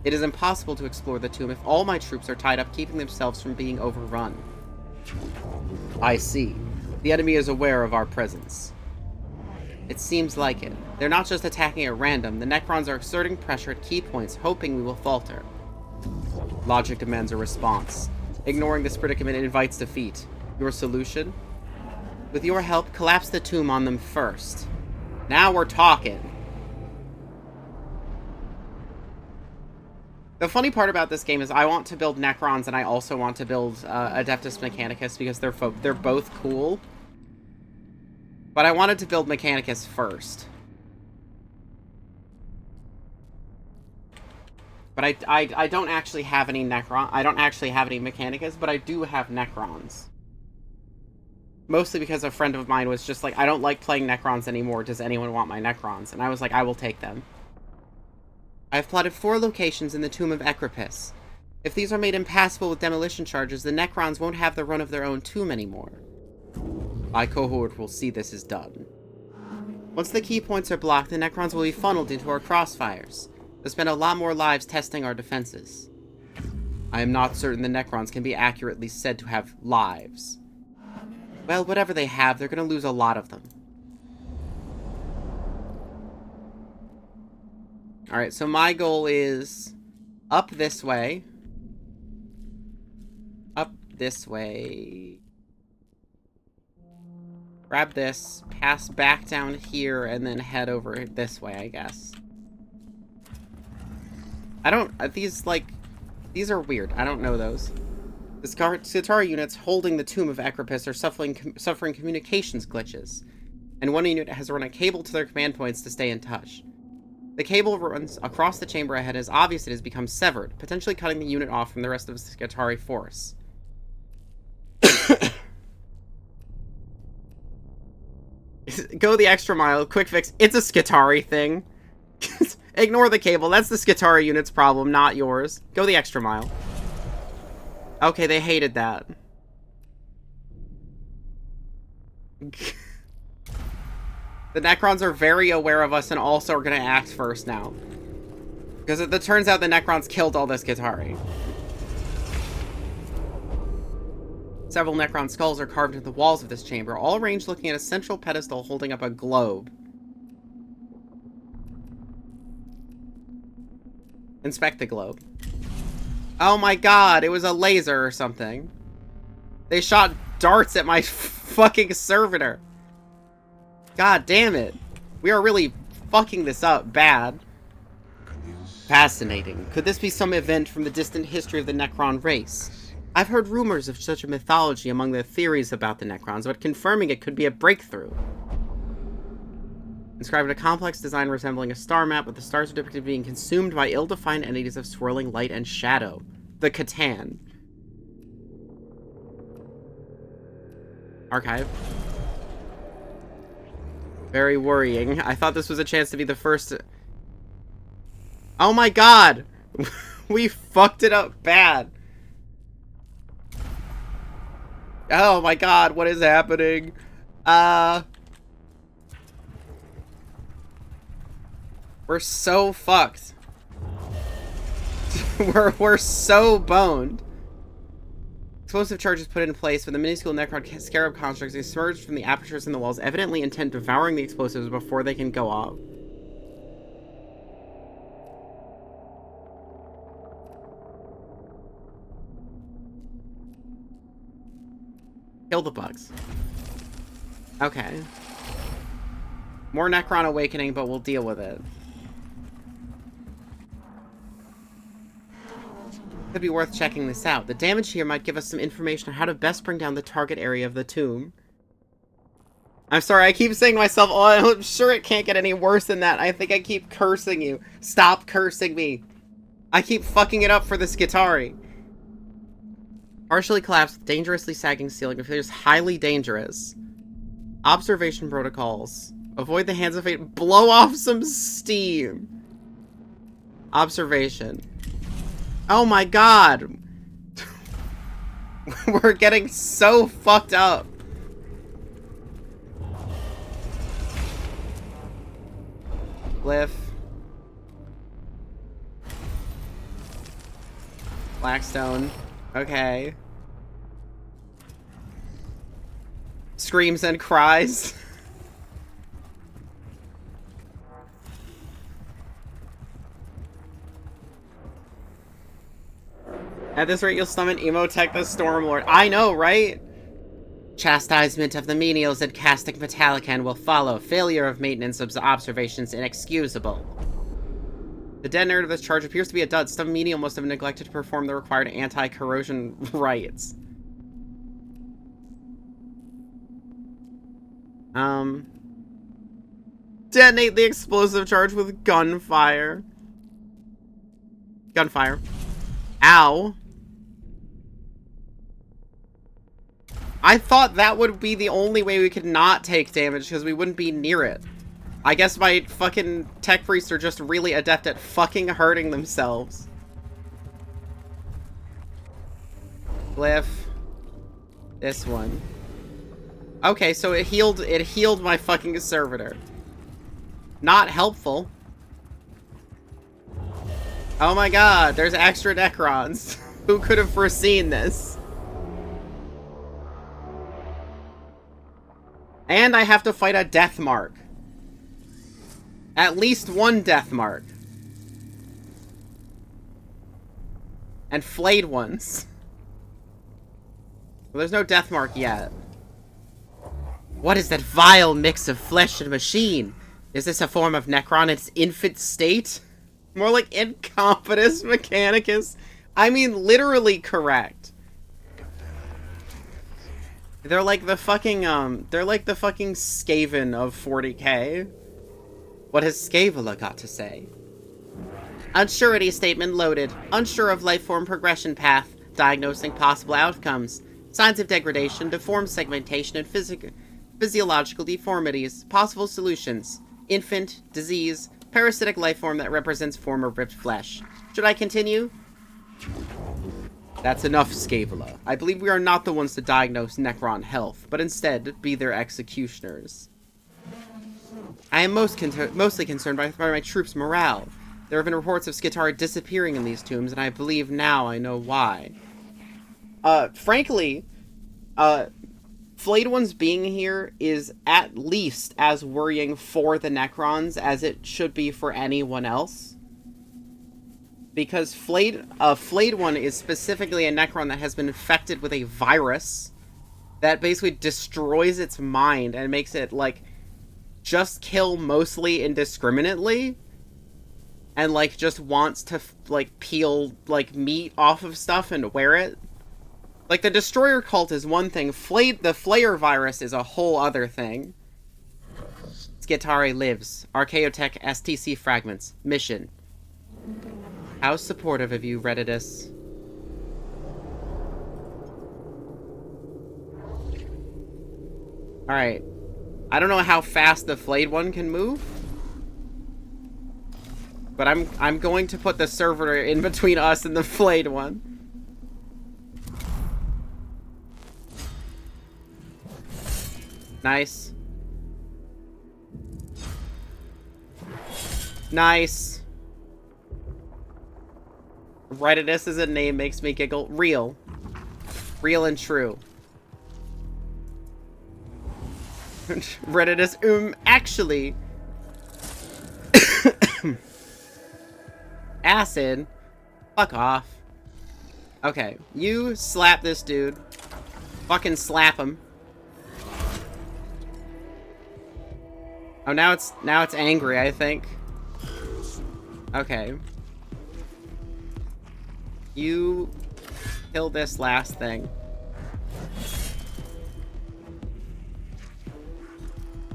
It is impossible to explore the tomb if all my troops are tied up keeping themselves from being overrun. I see. The enemy is aware of our presence. It seems like it. They're not just attacking at random. The Necrons are exerting pressure at key points, hoping we will falter. Logic demands a response. Ignoring this predicament invites defeat. Your solution? With your help, collapse the tomb on them first. Now we're talking. The funny part about this game is I want to build Necrons and I also want to build Adeptus Mechanicus because they're both cool. But I wanted to build Mechanicus first. But I don't actually have any I don't actually have any Mechanicus, but I do have Necrons. Mostly because a friend of mine was just like, I don't like playing Necrons anymore. Does anyone want my Necrons? And I was like, I will take them. I have plotted 4 locations in the Tomb of Ecripus. If these are made impassable with demolition charges, the Necrons won't have the run of their own tomb anymore. My cohort will see this is done. Once the key points are blocked, the Necrons will be funneled into our crossfires. They'll spend a lot more lives testing our defenses. I am not certain the Necrons can be accurately said to have lives. Well, whatever they have, they're going to lose a lot of them. Alright, so my goal is up this way. Up this way. Grab this, pass back down here, and then head over this way, I guess. I don't... these are weird. I don't know those. The Skitarii units holding the Tomb of Ecripus are suffering communications glitches, and one unit has run a cable to their command points to stay in touch. The cable runs across the chamber ahead as obvious it has become severed, potentially cutting the unit off from the rest of the Skitarii force. Go the extra mile. Quick fix. It's a Skitarii thing. Ignore the cable. That's the Skitarii unit's problem, not yours. Go the extra mile. Okay, they hated that. The Necrons are very aware of us and also are going to act first now. Because it turns out the Necrons killed all the Skitarii. Several Necron skulls are carved into the walls of this chamber, all arranged looking at a central pedestal holding up a globe. Inspect the globe. Oh my god, it was a laser or something. They shot darts at my fucking servitor. God damn it. We are really fucking this up bad. Fascinating. Could this be some event from the distant history of the Necron race? I've heard rumors of such a mythology among the theories about the Necrons, but confirming it could be a breakthrough. Inscribed in a complex design resembling a star map, with the stars are depicted being consumed by ill-defined entities of swirling light and shadow. The Catan. Archive. Very worrying. I thought this was a chance to be the first... Oh my god! We fucked it up bad. Oh my god, what is happening? We're so fucked. we're so boned. Explosive charges put in place when the minuscule Necron scarab constructs emerged from the apertures in the walls, evidently intent devouring the explosives before they can go off. Kill the bugs. Okay. More Necron awakening, but we'll deal with it. Could be worth checking this out. The damage here might give us some information on how to best bring down the target area of the tomb. I'm sorry, I keep saying to myself, oh, I'm sure it can't get any worse than that. I think I keep cursing you. Stop cursing me. I keep fucking it up for this Skitarii. Partially collapsed, dangerously sagging ceiling appears highly dangerous. Observation protocols. Avoid the hands of fate. Blow off some steam. Observation. Oh my god. We're getting so fucked up. Glyph. Blackstone. Okay. Screams and cries. At this rate, you'll summon Emotech the Stormlord. I know, right? Chastisement of the menials and casting Metallican will follow. Failure of maintenance of observations inexcusable. The detonator of this charge appears to be a dud. Some menial must have neglected to perform the required anti-corrosion rites. Detonate the explosive charge with gunfire. Gunfire. Ow. I thought that would be the only way we could not take damage, because we wouldn't be near it. I guess my fucking tech priests are just really adept at fucking hurting themselves. Glyph. This one. Okay, so it healed my fucking servitor. Not helpful. Oh my god, there's extra Necrons. Who could have foreseen this? And I have to fight a death mark. At least one death mark. And flayed ones. Well, there's no death mark yet. What is that vile mix of flesh and machine? Is this a form of Necron in its infant state? More like Incompetence Mechanicus? I mean, literally correct. They're like the fucking, Skaven of 40k. What has Scavala got to say? Unsurety statement loaded. Unsure of life form progression path. Diagnosing possible outcomes. Signs of degradation, deformed segmentation, and physiological deformities. Possible solutions. Infant, disease, parasitic life form that represents former ripped flesh. Should I continue? That's enough, Scavala. I believe we are not the ones to diagnose Necron health, but instead be their executioners. I am mostly concerned by my troops' morale. There have been reports of Skitarii disappearing in these tombs, and I believe now I know why. Frankly, Flayed Ones being here is at least as worrying for the Necrons as it should be for anyone else. Because Flayed One is specifically a Necron that has been infected with a virus that basically destroys its mind and makes it, like, just kill mostly indiscriminately. And, like, just wants to, like, peel, like, meat off of stuff and wear it. Like, the Destroyer cult is one thing. The Flayer virus is a whole other thing. Skitarii lives. Archaeotech STC fragments. Mission. How supportive of you, Redditus. Alright. I don't know how fast the Flayed One can move. But I'm going to put the servitor in between us and the Flayed One. Nice. Nice. Redditus as a name makes me giggle. Real. Real and true. Redditus, actually. Acid. Fuck off. Okay, you slap this dude. Fucking slap him. Oh, now it's angry, I think. Okay. You kill this last thing.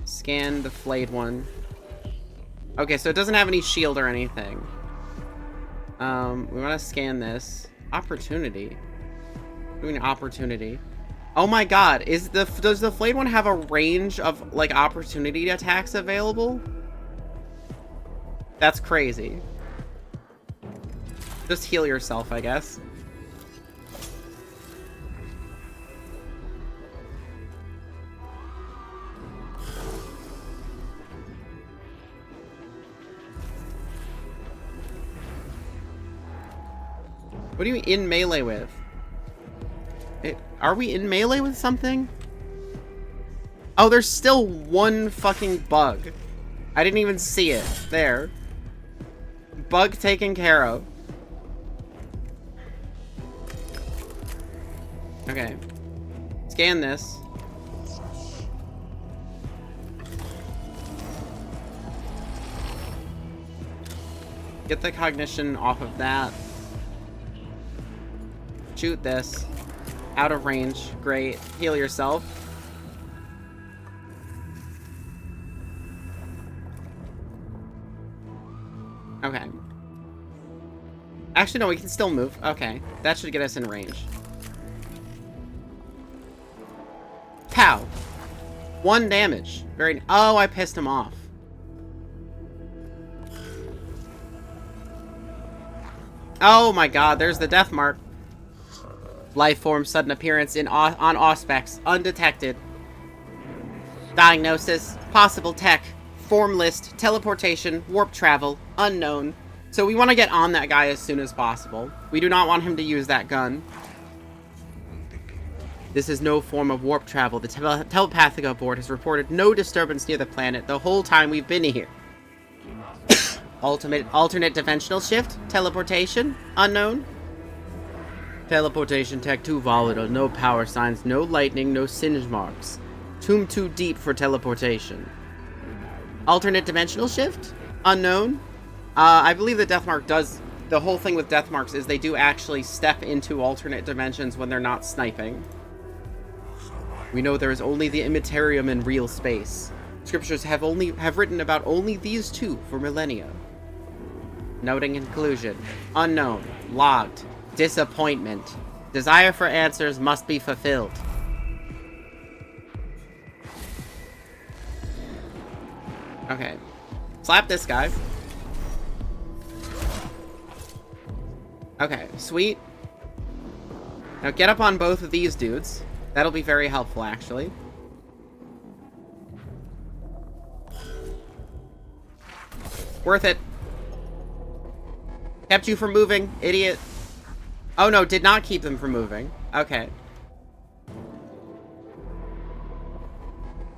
Scan the flayed one. Okay, so it doesn't have any shield or anything. We want to scan this. Opportunity. Doing opportunity. Oh my god, does the flayed one have a range of, like, opportunity attacks available? That's crazy. Just heal yourself, I guess. What are you in melee with? Are we in melee with something? Oh, there's still one fucking bug. I didn't even see it. There. Bug taken care of. Okay. Scan this. Get the cognition off of that. Shoot this. Out of range. Great. Heal yourself. Okay. Actually, no, we can still move. Okay. That should get us in range. Pow! 1 damage. Very... Oh, I pissed him off. Oh my god, there's the death mark. Life form sudden appearance on Auspex. Undetected. Diagnosis. Possible tech. Form list. Teleportation. Warp travel. Unknown. So we want to get on that guy as soon as possible. We do not want him to use that gun. This is no form of warp travel. The telepathic board has reported no disturbance near the planet the whole time we've been here. Alternate dimensional shift. Teleportation. Unknown. Teleportation tech too volatile. No power signs. No lightning. No singe marks. Tomb too deep for teleportation. Alternate dimensional shift. Unknown. I believe the Deathmark does... The whole thing with Deathmarks is they do actually step into alternate dimensions when they're not sniping. We know there is only the Immaterium in real space. Scriptures have written about only these two for millennia. Noting conclusion. Unknown. Logged. Disappointment. Desire for answers must be fulfilled. Okay. Slap this guy. Okay, sweet. Now get up on both of these dudes. That'll be very helpful, actually. Worth it. Kept you from moving, idiot. Oh no, did not keep them from moving. Okay.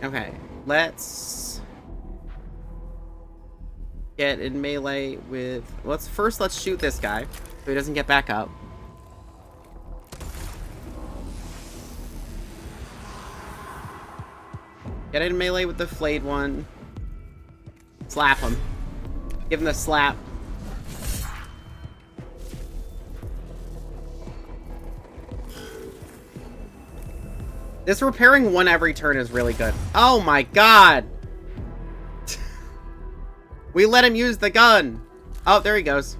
Okay, let's get in melee with... Let's shoot this guy so he doesn't get back up. Get in melee with the flayed one. Slap him. Give him the slap. This repairing one every turn is really good. Oh my god! We let him use the gun! Oh, there he goes.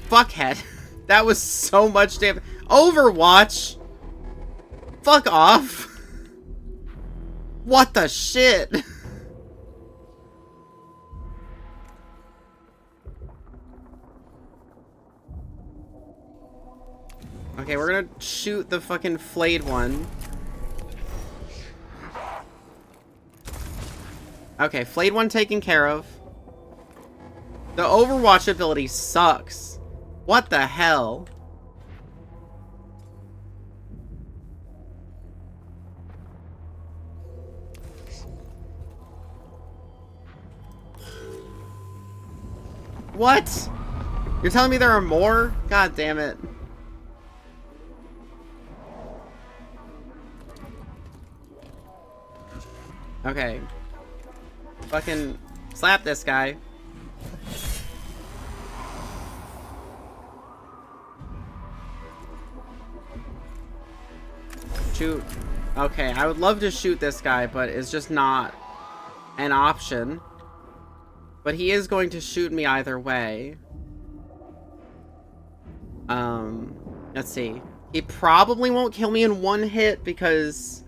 Fuckhead. That was so much damage. Overwatch! Fuck off! What the shit? Okay, we're gonna shoot the fucking flayed one. Okay, flayed one taken care of. The Overwatch ability sucks. What the hell? What? You're telling me there are more? God damn it. Okay. Fucking slap this guy. Shoot. Okay, I would love to shoot this guy, but it's just not an option. But he is going to shoot me either way. Let's see. He probably won't kill me in one hit because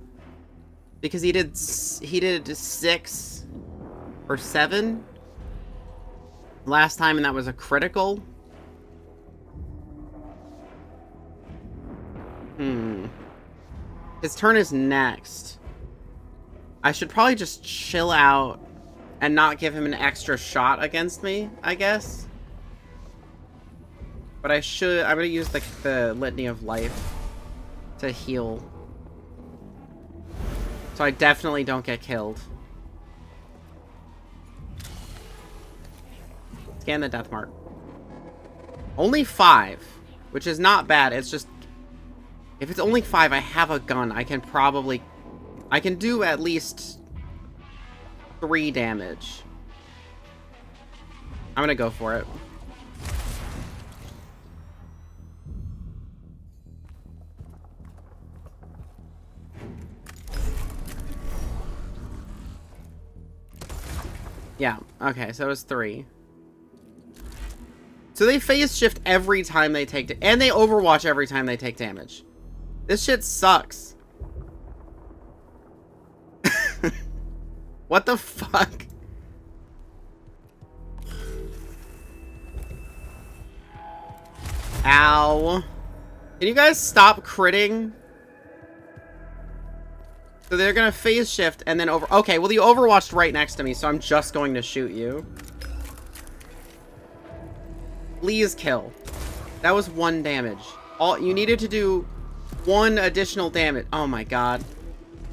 he did 6 or 7 last time, and that was a critical. His turn is next. I should probably just chill out and not give him an extra shot against me, I guess. But I'm gonna use the Litany of Life to heal. So I definitely don't get killed. Scan the death mark. Only 5, which is not bad. It's just, if it's only 5, I have a gun. I can do at least 3 damage. I'm gonna go for it. Yeah, okay, so it was 3. So they phase shift every time they take and they overwatch every time they take damage. This shit sucks. What the fuck? Ow. Can you guys stop critting? So they're gonna phase shift and then over. Okay, well, you overwatched right next to me, so I'm just going to shoot you. Please kill. That was 1 damage. All you needed to do 1 additional damage. Oh my god.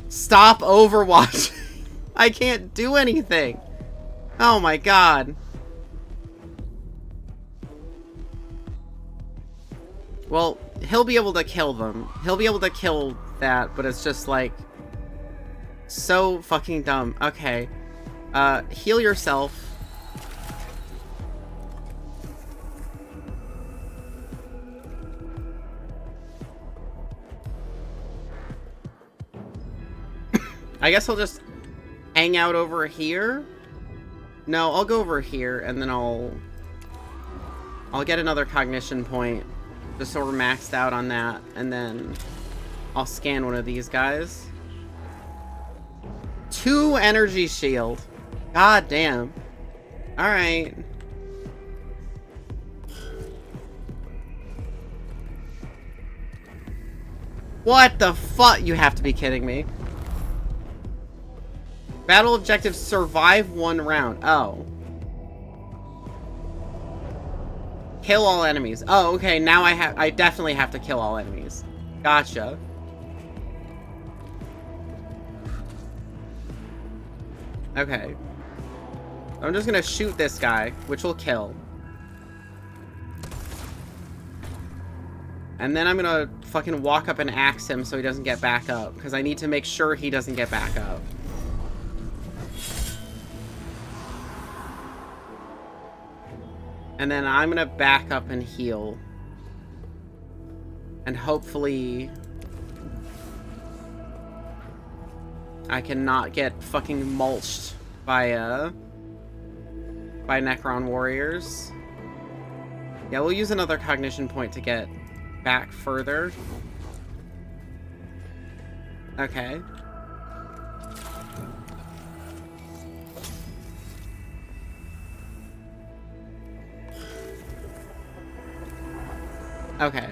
Stop overwatching. I can't do anything. Oh my god. Well, he'll be able to kill them. He'll be able to kill that, but it's just like so fucking dumb. Okay. Heal yourself. I guess I'll just hang out over here. No, I'll go over here and then I'll get another cognition point just so we're maxed out on that, and then I'll scan one of these guys. 2 energy shield. God damn. Alright. What the fuck? You have to be kidding me. Battle objective, survive 1 round. Oh. Kill all enemies. Oh, okay, now I definitely have to kill all enemies. Gotcha. Okay. I'm just gonna shoot this guy, which will kill. And then I'm gonna fucking walk up and axe him so he doesn't get back up, because I need to make sure he doesn't get back up. And then I'm gonna back up and heal. And hopefully I cannot get fucking mulched by Necron warriors. Yeah, we'll use another cognition point to get back further. Okay. Okay.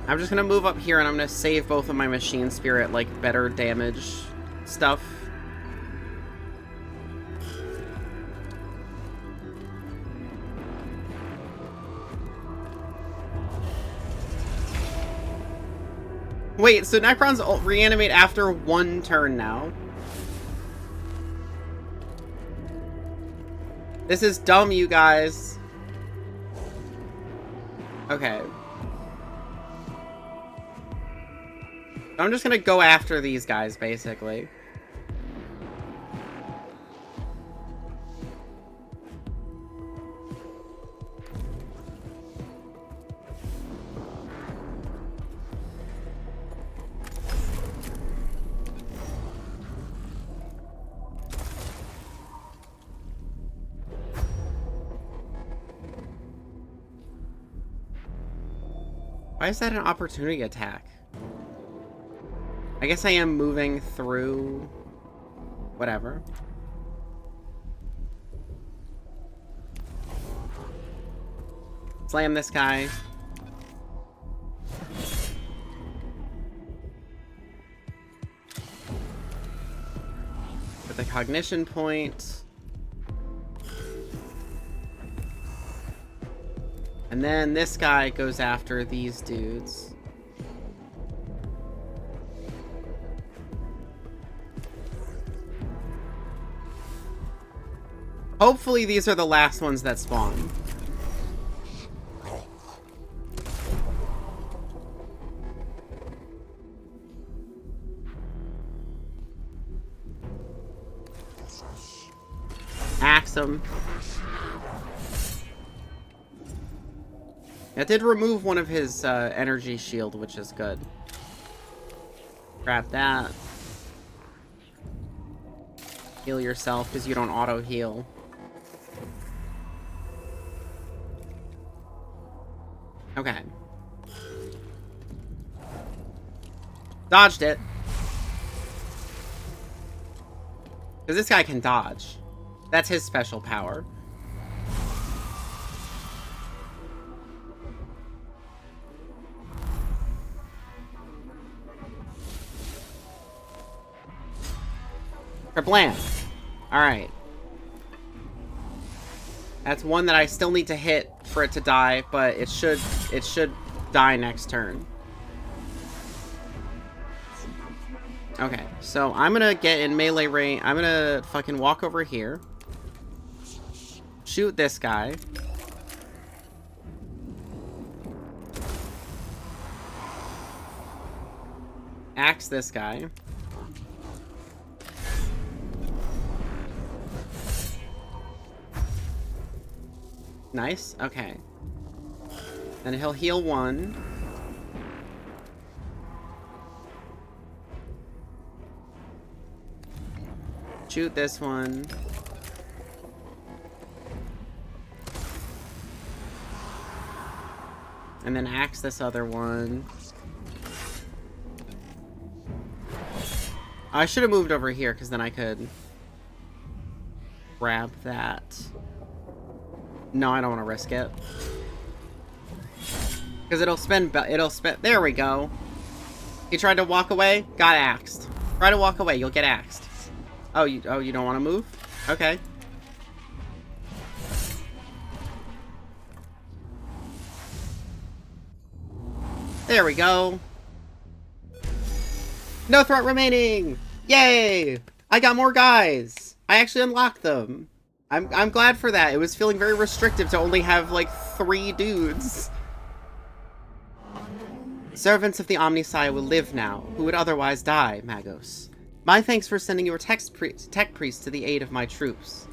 I'm just gonna move up here and I'm gonna save both of my machine spirit, like, better damage stuff. Wait, so Necrons reanimate after 1 turn now? This is dumb, you guys. Okay. I'm just gonna go after these guys, basically. Why is that an opportunity attack? I guess I am moving through... whatever. Slam this guy. With a cognition point. And then this guy goes after these dudes. Hopefully these are the last ones that spawn. Axe him. It did remove one of his energy shield, which is good. Grab that. Heal yourself, because you don't auto-heal. Okay. Dodged it. Because this guy can dodge. That's his special power. Blam. Alright. That's one that I still need to hit for it to die, but it should die next turn. Okay, so I'm gonna get in melee range. I'm gonna fucking walk over here. Shoot this guy. Axe this guy. Nice. Okay. Then he'll heal one. Shoot this one. And then axe this other one. I should have moved over here because then I could grab that. No, I don't want to risk it. Because it'll spend... There we go. He tried to walk away, got axed. Try to walk away, you'll get axed. Oh, you don't want to move? Okay. There we go. No threat remaining! Yay! I got more guys! I actually unlocked them. I'm glad for that. It was feeling very restrictive to only have, like, 3 dudes. Servants of the Omnisci will live now, who would otherwise die, Magos. My thanks for sending your tech priest to the aid of my troops.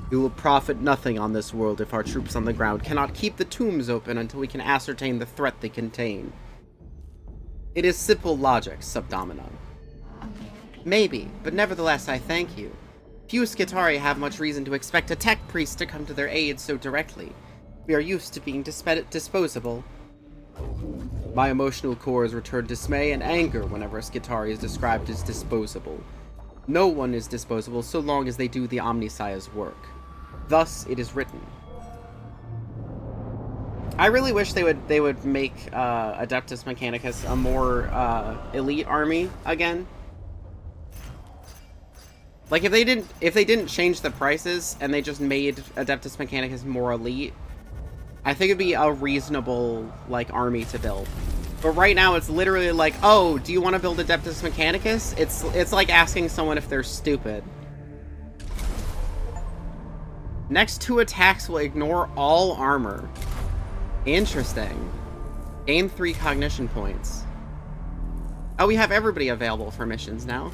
You will profit nothing on this world if our troops on the ground cannot keep the tombs open until we can ascertain the threat they contain. It is simple logic, Subdominum. Maybe, but nevertheless I thank you. Few Skitarii have much reason to expect a tech priest to come to their aid so directly. We are used to being disposable. My emotional cores return dismay and anger whenever a Skitarii is described as disposable. No one is disposable so long as they do the Omnisci's work. Thus, it is written. I really wish they would make Adeptus Mechanicus a more elite army again. Like if they didn't change the prices and they just made Adeptus Mechanicus more elite, I think it'd be a reasonable like army to build. But right now it's literally like, oh, do you want to build Adeptus Mechanicus? It's like asking someone if they're stupid. Next 2 attacks will ignore all armor. Interesting. Gain 3 cognition points. Oh, we have everybody available for missions now.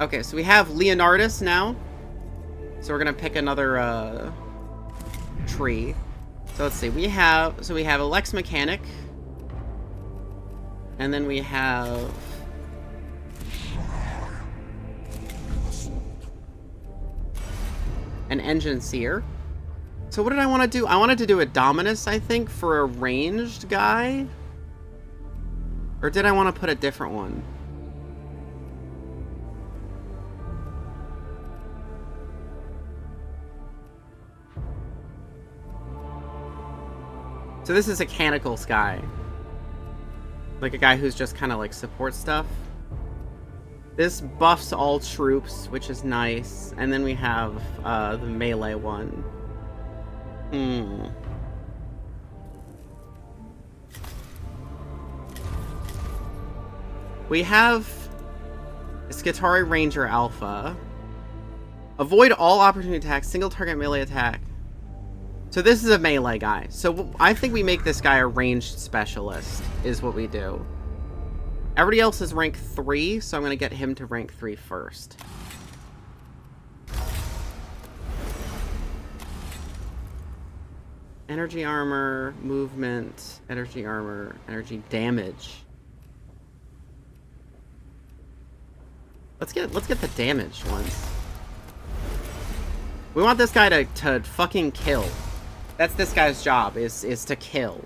Okay, so we have Leonardus now. So we're gonna pick another tree. So let's see. We have a Lex Mechanic. And then we have an Engine Seer. So what did I want to do? I wanted to do a Dominus, I think, for a ranged guy. Or did I want to put a different one? So this is a Mechanicus guy. Like a guy who's just kind of like support stuff. This buffs all troops, which is nice. And then we have the melee one. We have a Skitarii Ranger Alpha. Avoid all opportunity attacks, single target melee attack. So this is a melee guy. So I think we make this guy a ranged specialist, is what we do. Everybody else is rank 3, so I'm going to get him to rank 3 first. Energy armor, movement, energy armor, energy damage. Let's get the damage ones. We want this guy to fucking kill. That's this guy's job, is to kill.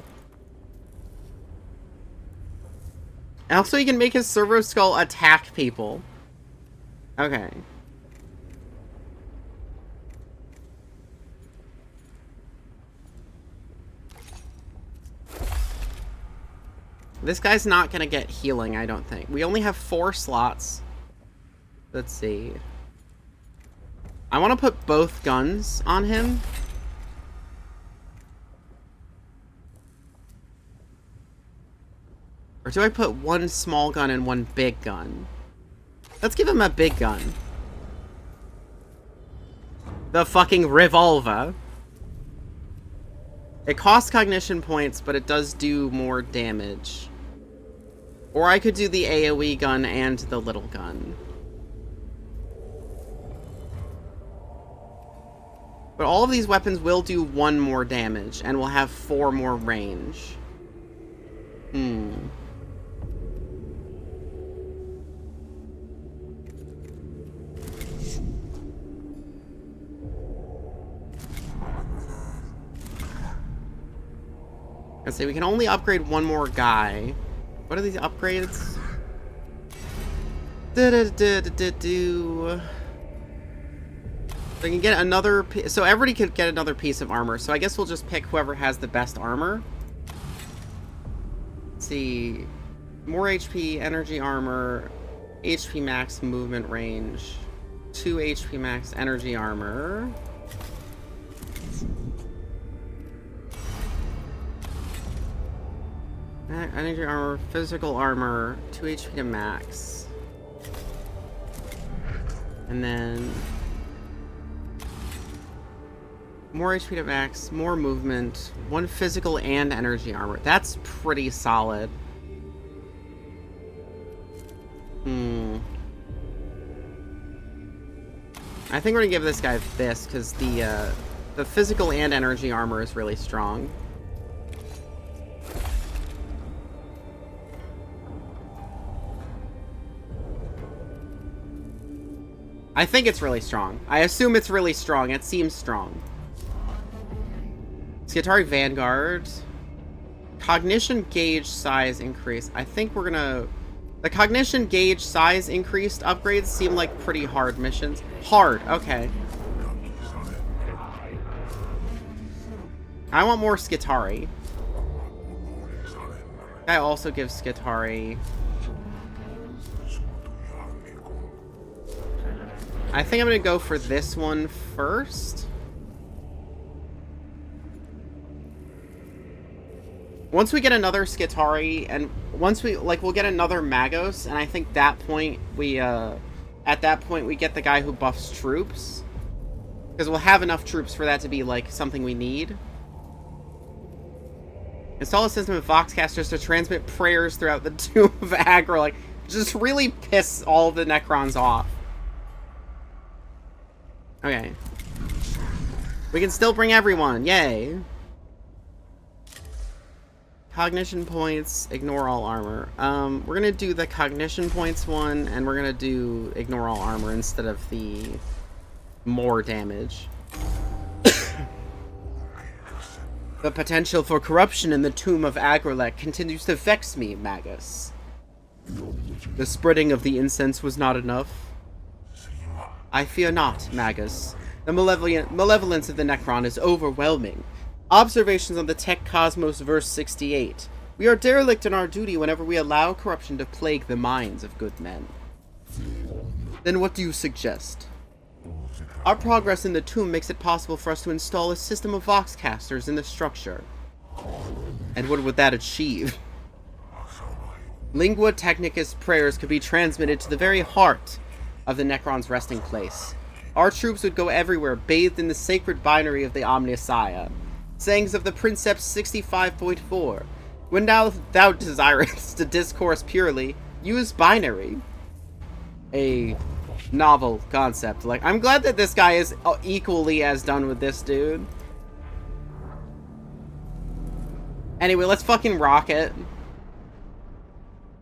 And also he can make his servo skull attack people. Okay. This guy's not gonna get healing, I don't think. We only have 4 slots. Let's see. I want to put both guns on him. Or do I put one small gun and one big gun? Let's give him a big gun. The fucking revolver. It costs cognition points, but it does do more damage. Or I could do the AoE gun and the little gun. But all of these weapons will do 1 more damage, and will have 4 more range. Let's see, we can only upgrade 1 more guy. What are these upgrades? So I can get another... So everybody could get another piece of armor. So I guess we'll just pick whoever has the best armor. Let's see. More HP, energy armor, HP max movement range, 2 HP max energy armor. Energy armor, physical armor, 2 HP to max. And then... more HP to max, more movement, 1 physical and energy armor. That's pretty solid. I think we're gonna give this guy this, because the physical and energy armor is really strong. I think it's really strong. I assume it's really strong. It seems strong. Skitarii Vanguard. Cognition gauge size increase. I think we're gonna... The cognition gauge size increased upgrades seem like pretty hard missions. Hard, okay. I want more Skitarii. I also give Skitarii. I think I'm gonna go for this one first. Once we get another Skitarii, and once we, like, we'll get another Magos, and I think that point, we, at that point, we get the guy who buffs troops. Because we'll have enough troops for that to be, like, something we need. Install a system of Voxcasters to transmit prayers throughout the Tomb of Agra. Like, just really piss all the Necrons off. Okay. We can still bring everyone. Yay. Cognition points, ignore all armor. We're gonna do the cognition points one, and we're gonna do ignore all armor instead of the more damage. The potential for corruption in the Tomb of Agrelek continues to vex me, Magus. The spreading of the incense was not enough. I fear not, Magus. The malevolence of the Necron is overwhelming. Observations on the Tech Cosmos verse 68. We are derelict in our duty whenever we allow corruption to plague the minds of good men. Then what do you suggest? Our progress in the tomb makes it possible for us to install a system of Voxcasters in the structure. And what would that achieve? Lingua Technicus prayers could be transmitted to the very heart of the Necron's resting place. Our troops would go everywhere, bathed in the sacred binary of the Omnissiah. Sayings of the Princeps 65.4. When thou desirest to discourse purely, use binary. A novel concept. Like, I'm glad that this guy is equally as done with this dude. Anyway, let's fucking rock it.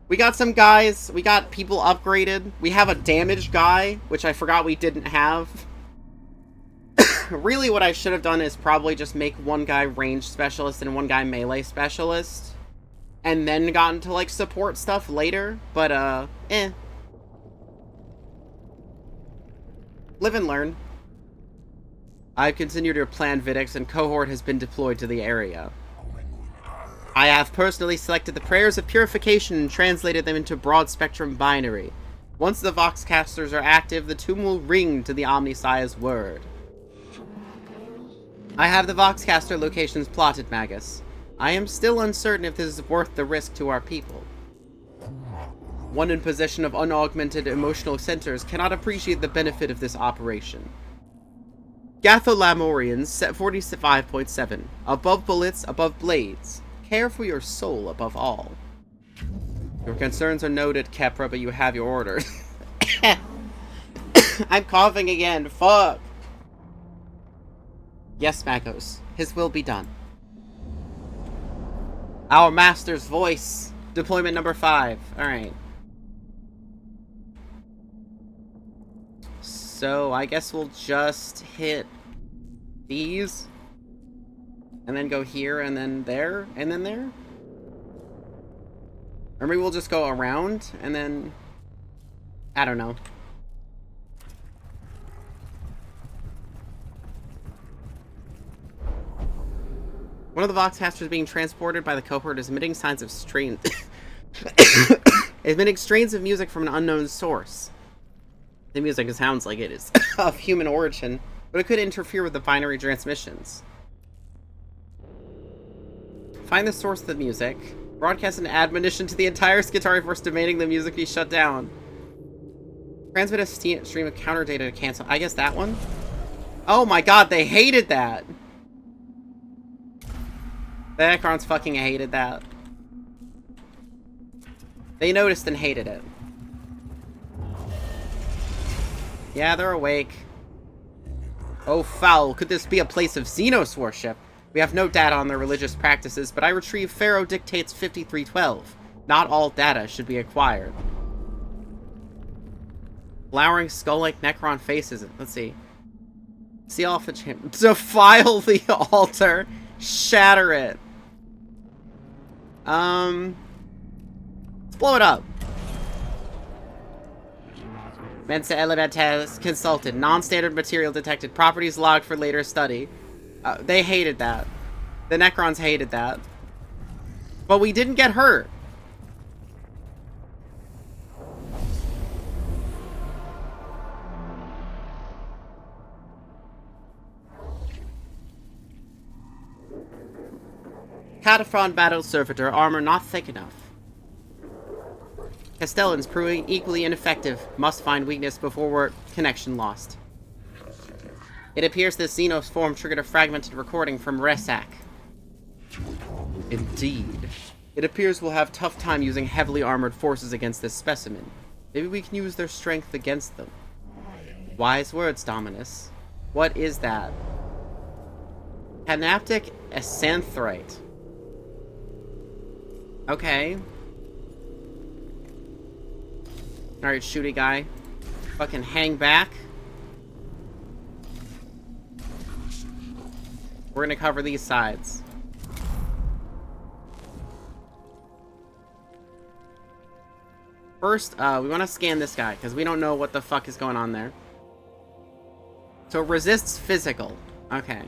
We got some guys. We got people upgraded. We have a damage guy, which I forgot we didn't have. Really, what I should have done is probably just make one guy range specialist and one guy melee specialist. And then gotten to, like, support stuff later. But, Live and learn. I've continued your plan, Vidix, and cohort has been deployed to the area. I have personally selected the prayers of purification and translated them into broad-spectrum binary. Once the Voxcasters are active, the tomb will ring to the Omnissiah's word. I have the Voxcaster locations plotted, Magus. I am still uncertain if this is worth the risk to our people. One in possession of unaugmented emotional centers cannot appreciate the benefit of this operation. Gatholamorians, set 45.7. Above bullets, above blades. Care for your soul above all. Your concerns are noted, Kepra, but you have your orders. I'm coughing again. Fuck. Yes, Magos. His will be done. Our master's voice. Deployment number 5. Alright. So, I guess we'll just hit these. And then go here, and then there, and then there? Or maybe we'll just go around, and then... I don't know. One of the Voxcasters being transported by the cohort is emitting signs of strain... emitting strains of music from an unknown source. The music sounds like it is of human origin, but it could interfere with the binary transmissions. Find the source of the music. Broadcast an admonition to the entire Skitarii force demanding the music be shut down. Transmit a stream of counter data to cancel. I guess that one? Oh my god, they hated that! The Necrons fucking hated that. They noticed and hated it. Yeah, they're awake. Oh, foul. Could this be a place of Xenos worship? We have no data on their religious practices, but I retrieve Pharaoh Dictates 5312. Not all data should be acquired. Flowering skull-like Necron faces. Let's see. See off the champ. Defile the altar. Shatter it. Let's blow it up. Mensa Elementas consulted. Non-standard material detected. Properties logged for later study. They hated that. The Necrons hated that. But we didn't get hurt. Cataphren Battle Servitor, armor not thick enough. Castellans proving equally ineffective. Must find weakness before connection lost. It appears this Xenos form triggered a fragmented recording from Resak. Indeed. It appears we'll have tough time using heavily armored forces against this specimen. Maybe we can use their strength against them. Wise words, Dominus. What is that? Panaptic Acanthrite. Okay. Alright, shooty guy. Fucking hang back. We're gonna cover these sides. First, we want to scan this guy, because we don't know what the fuck is going on there. So, resists physical. Okay.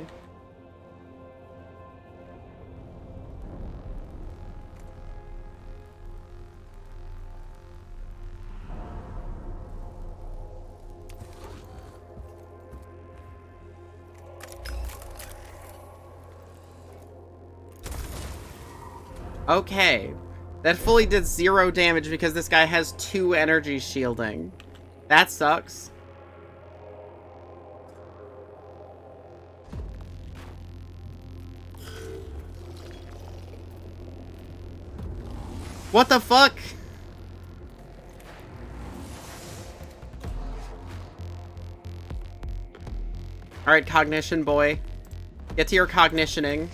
Okay. That fully did 0 damage because this guy has 2 energy shielding. That sucks. What the fuck? Alright, cognition boy. Get to your cognitioning.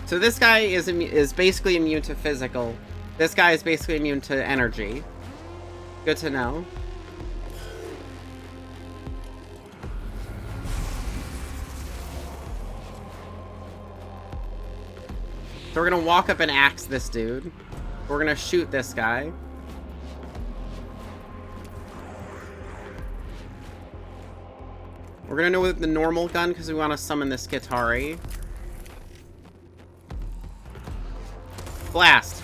So this guy is basically immune to physical. This guy is basically immune to energy. Good to know. So we're gonna walk up and axe this dude. We're gonna shoot this guy. We're gonna go with the normal gun because we want to summon this Skitari. Blast.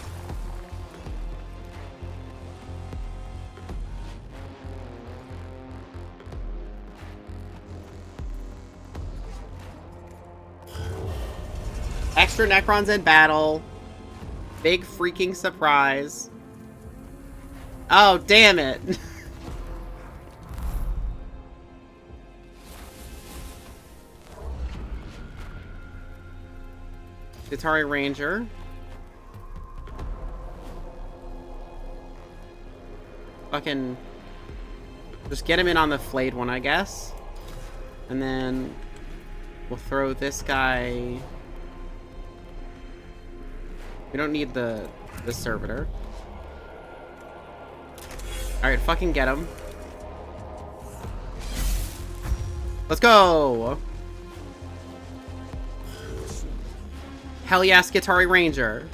Extra Necrons in battle. Big freaking surprise. Oh, damn it. Skitari Ranger. Fucking just get him in on the flayed one, I guess. And then we'll throw this guy. We don't need the servitor. Alright, fucking get him. Let's go! Hell yeah, Skitari Ranger.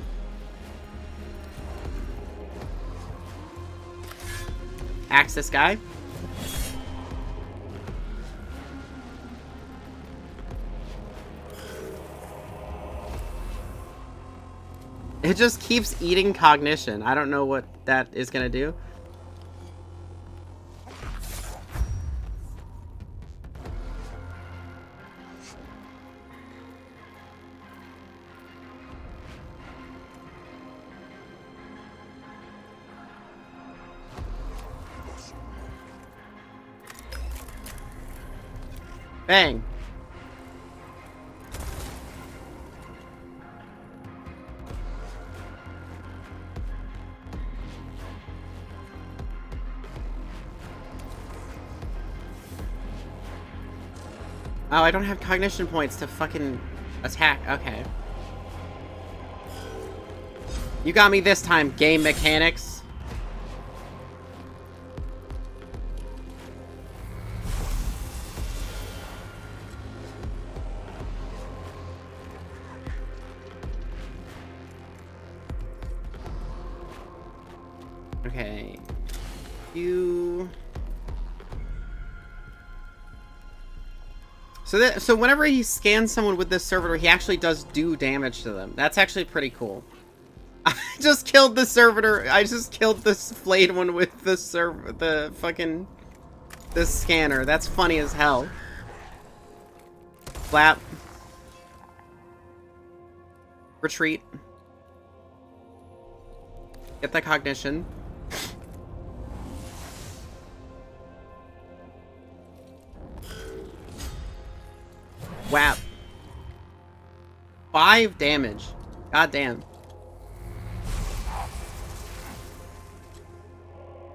Axe this guy. It just keeps eating cognition. I don't know what that is gonna do. Bang. Oh, I don't have cognition points to fucking attack. Okay. You got me this time, game mechanics. Okay. So whenever he scans someone with this servitor, he actually does do damage to them. That's actually pretty cool. I just killed the servitor. I just killed this flayed one with the scanner. That's funny as hell. Flap. Retreat. Get the cognition. Whap. 5 damage. God damn.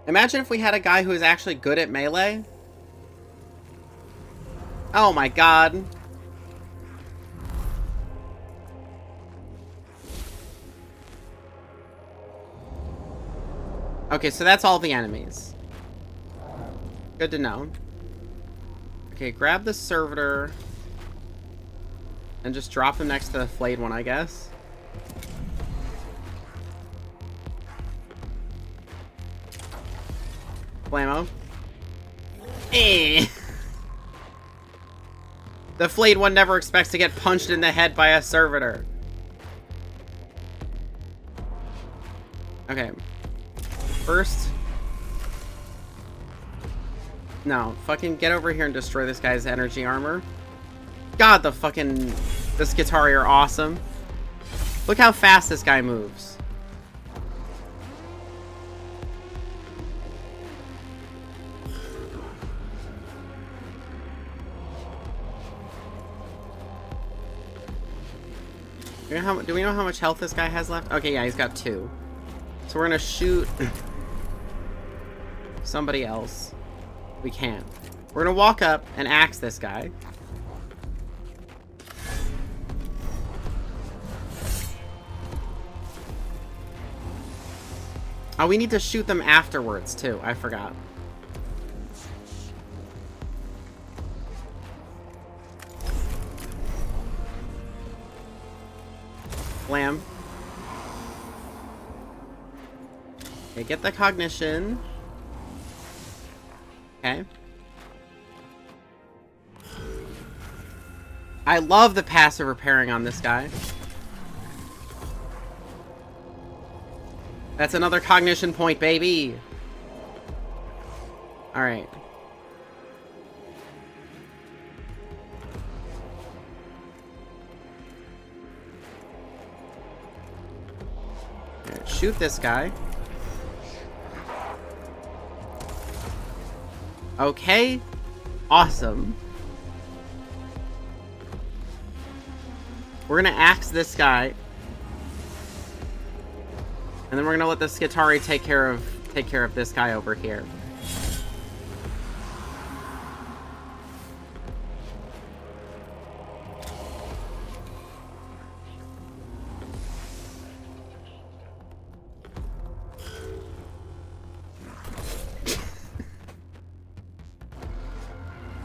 Imagine if we had a guy who is actually good at melee. Oh my god. Okay, so that's all the enemies. Good to know. Okay, grab the servitor. And just drop him next to the flayed one, I guess. Blammo. Eh. The flayed one never expects to get punched in the head by a servitor. Okay. First. No, fucking get over here and destroy this guy's energy armor. God, the Skitari are awesome. Look how fast this guy moves. Do we know how much health this guy has left? Okay, yeah, he's got 2. So we're gonna shoot somebody else. We can't. We're gonna walk up and axe this guy. Oh, we need to shoot them afterwards, too. I forgot. Blam. Okay, get the cognition. Okay. I love the passive repairing on this guy. That's another cognition point, baby. Alright. Shoot this guy. Okay. Awesome. We're gonna axe this guy. And then we're gonna let the Skitari take care of this guy over here.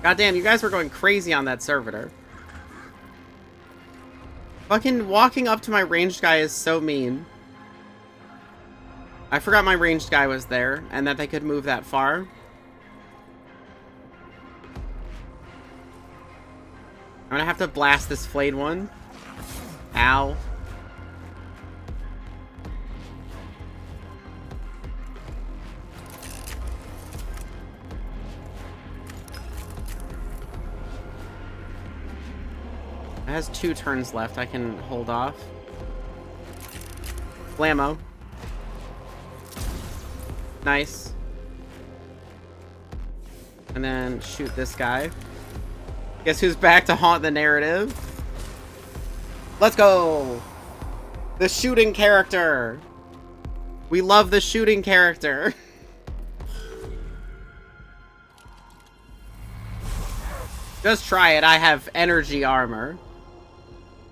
Goddamn, you guys were going crazy on that servitor. Fucking walking up to my ranged guy is so mean. I forgot my ranged guy was there, and that they could move that far. I'm gonna have to blast this flayed one. Ow. It has 2 turns left. I can hold off. Blammo. Nice. And then shoot this guy. Guess who's back to haunt the narrative? Let's go! The shooting character! We love the shooting character! Just try it, I have energy armor.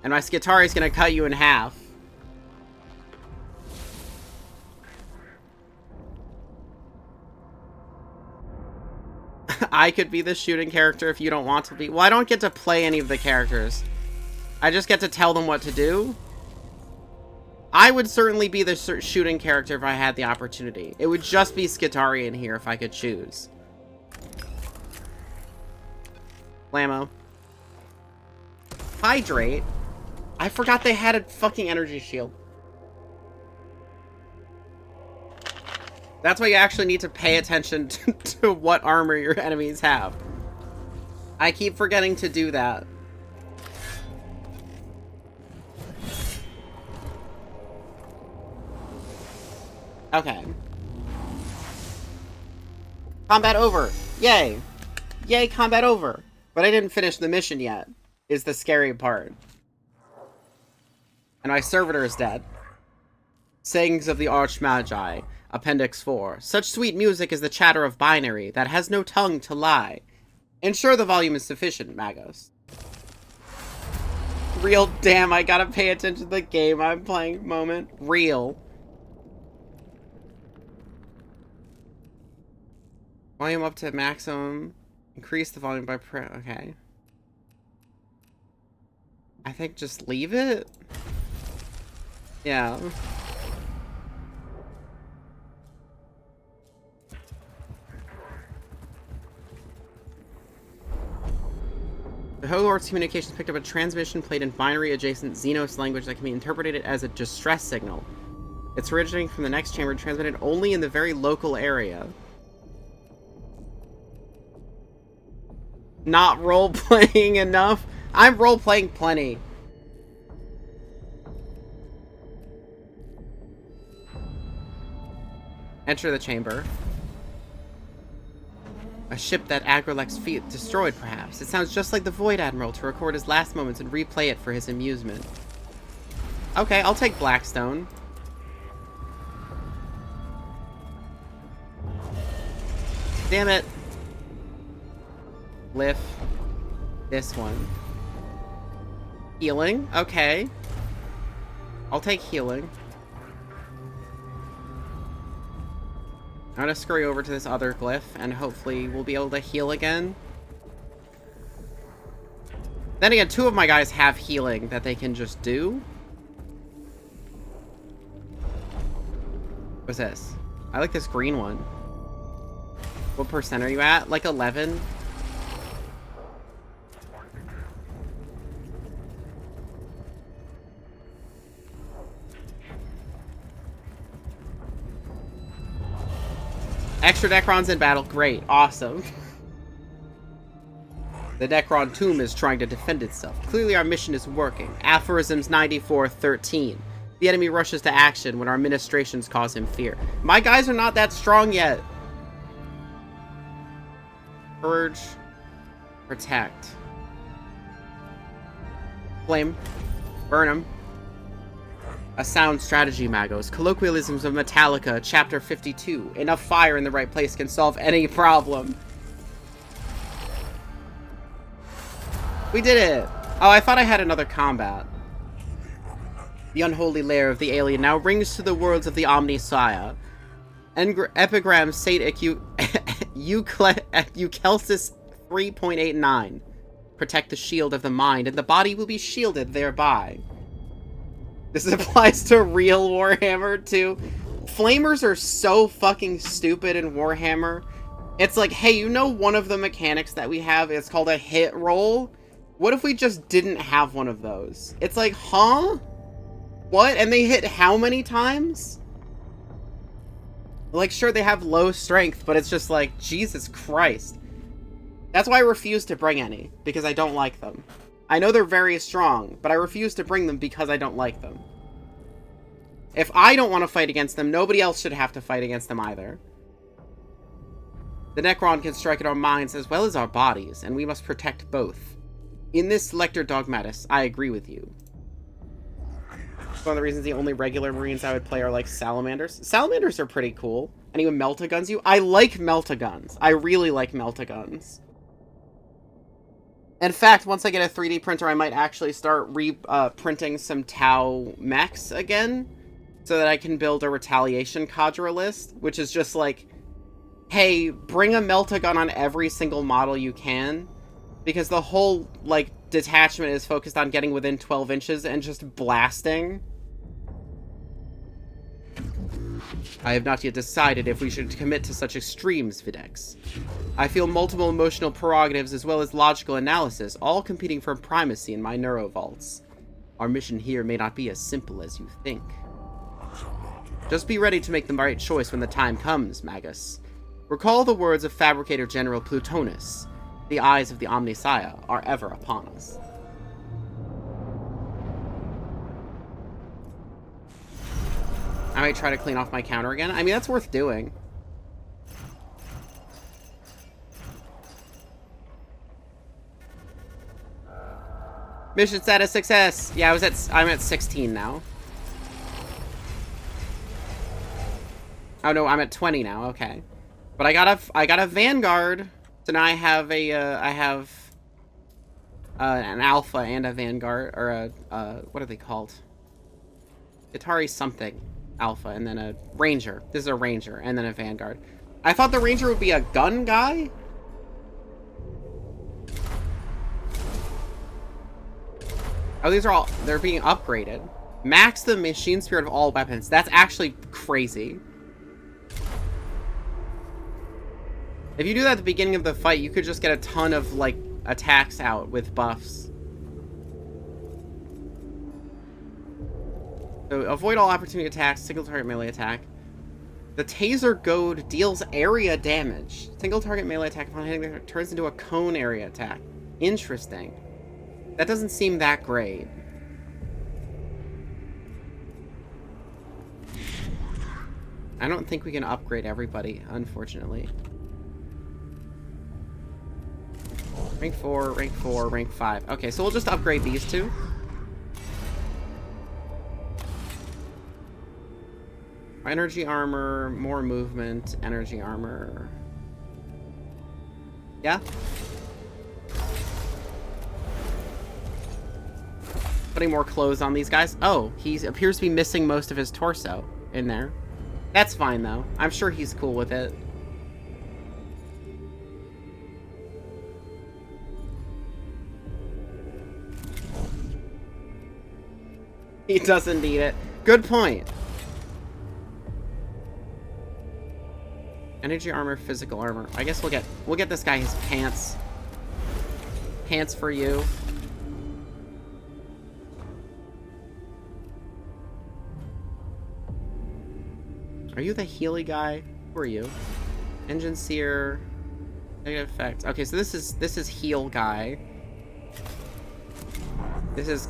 And my Skitari's gonna cut you in half. I could be the shooting character if you don't want to be. Well, I don't get to play any of the characters. I just get to tell them what to do. I would certainly be the shooting character if I had the opportunity. It would just be Skitari in here if I could choose. Blammo. Hydrate? I forgot they had a fucking energy shield. That's why you actually need to pay attention to what armor your enemies have. I keep forgetting to do that. Okay. Combat over! Yay! Yay, combat over! But I didn't finish the mission yet, is the scary part. And my servitor is dead. Sayings of the Archmagi, Appendix 4. Such sweet music is the chatter of binary that has no tongue to lie. Ensure the volume is sufficient, Magos. Real, damn, I gotta pay attention to the game I'm playing moment. Real. Volume up to maximum. Increase the volume by okay. I think just leave it? Yeah. The Hogwarts communications picked up a transmission played in binary-adjacent Xenos language that can be interpreted as a distress signal. It's originating from the next chamber, transmitted only in the very local area. Not role-playing enough? I'm role-playing plenty. Enter the chamber. A ship that Agrilex fleet destroyed, perhaps. It sounds just like the Void Admiral to record his last moments and replay it for his amusement. Okay, I'll take Blackstone. Damn it. Lift. This one. Healing? Okay. I'll take healing. I'm gonna scurry over to this other glyph, and hopefully we'll be able to heal again. Then again, two of my guys have healing that they can just do. What's this? I like this green one. What percent are you at? Like 11? Extra Necrons in battle. Great. Awesome. The Necron tomb is trying to defend itself. Clearly our mission is working. Aphorisms 94:13. The enemy rushes to action when our ministrations cause him fear. My guys are not that strong yet. Purge. Protect. Flame. Burn him. A sound strategy, Magos. Colloquialisms of Metallica, Chapter 52. Enough fire in the right place can solve any problem. We did it! Oh, I thought I had another combat. The unholy lair of the alien now rings to the worlds of the Omnisaya. Epigram Sate Eucelsis 3.89. Protect the shield of the mind, and the body will be shielded thereby. This applies to real Warhammer, too. Flamers are so fucking stupid in Warhammer. It's like, hey, you know one of the mechanics that we have is called a hit roll? What if we just didn't have one of those? It's like, huh? What? And they hit how many times? Like, sure, they have low strength, but it's just like, Jesus Christ. That's why I refuse to bring any, because I don't like them. I know they're very strong, but I refuse to bring them because I don't like them. If I don't want to fight against them, nobody else should have to fight against them either. The Necron can strike at our minds as well as our bodies, and we must protect both. In this Lector Dogmatis, I agree with you. One of the reasons the only regular Marines I would play are like Salamanders. Salamanders are pretty cool. And even Meltaguns you. I like Meltaguns. I really like Meltaguns. In fact, once I get a 3D printer, I might actually start printing some Tau mechs again, so that I can build a retaliation cadre list, which is just like, hey, bring a Meltagun on every single model you can, because the whole, like, detachment is focused on getting within 12 inches and just blasting. I have not yet decided if we should commit to such extremes, Videx. I feel multiple emotional prerogatives as well as logical analysis, all competing for primacy in my neurovaults. Our mission here may not be as simple as you think. Just be ready to make the right choice when the time comes, Magus. Recall the words of Fabricator General Plutonus. The eyes of the Omnisaya are ever upon us. I might try to clean off my counter again. I mean, that's worth doing. Mission status success. Yeah, I'm at 16 now. Oh no, I'm at 20 now. Okay, but I got a Vanguard. So now I have an Alpha and a Vanguard, or what are they called? Atari something Alpha, and then a Ranger. This is a Ranger, and then a Vanguard. I thought the Ranger would be a gun guy. Oh, these are all, they're being upgraded. Max the machine spirit of all weapons. That's actually crazy. If you do that at the beginning of the fight, you could just get a ton of, like, attacks out with buffs. So avoid all opportunity attacks, single target melee attack. The Taser Goad deals area damage. Single target melee attack upon hitting it turns into a cone area attack. Interesting. That doesn't seem that great. I don't think we can upgrade everybody, unfortunately. Rank 4, rank 4, rank 5. Okay, so we'll just upgrade these two. Energy armor, more movement, energy armor. Yeah? Putting more clothes on these guys. Oh, he appears to be missing most of his torso in there. That's fine, though. I'm sure he's cool with it. He doesn't need it. Good point. Energy armor, physical armor. I guess we'll get this guy his pants. Pants for you. Are you the Healy guy? Who are you? Engine Seer. Negative effects. Okay, so this is heal guy. This is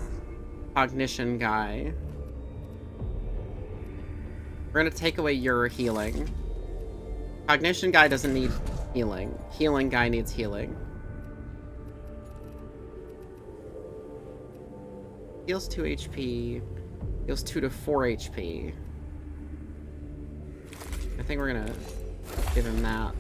cognition guy. We're gonna take away your healing. Cognition guy doesn't need healing. Healing guy needs healing. Heals 2 HP. Heals 2 to 4 HP. I think we're gonna give him that.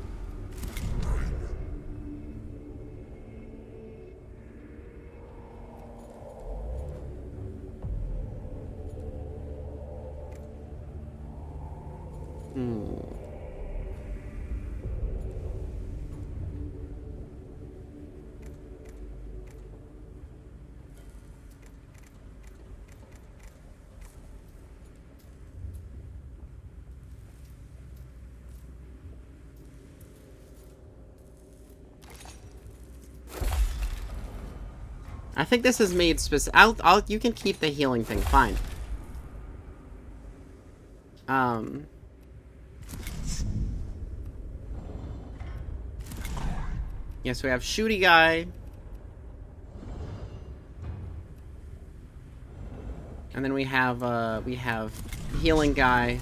I think this is made specific. You can keep the healing thing, fine. Yes, we have shooty guy. And then we have healing guy,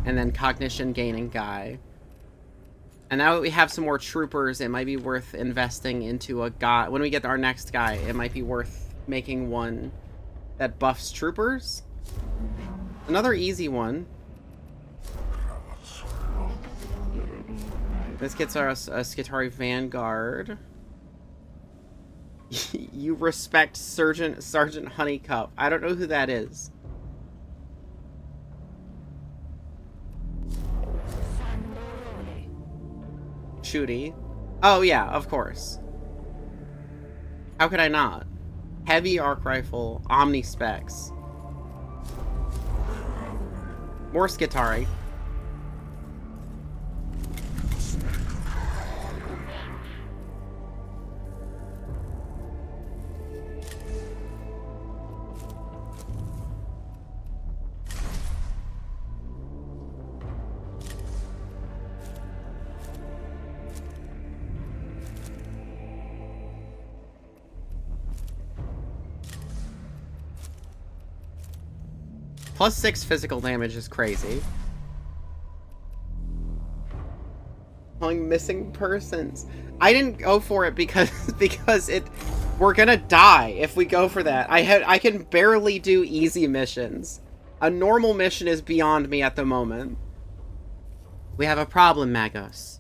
and then cognition gaining guy. And now that we have some more troopers, it might be worth investing into a guy. When we get our next guy, it might be worth making one that buffs troopers. Another easy one. This gets us a Skitarii Vanguard. You respect Sergeant Honeycup. I don't know who that is. Shooty. Oh yeah, of course. How could I not? Heavy arc rifle, omni specs. More Skitarii. +6 physical damage is crazy. Calling missing persons. I didn't go for it because we're gonna die if we go for that. I can barely do easy missions. A normal mission is beyond me at the moment. We have a problem, Magos.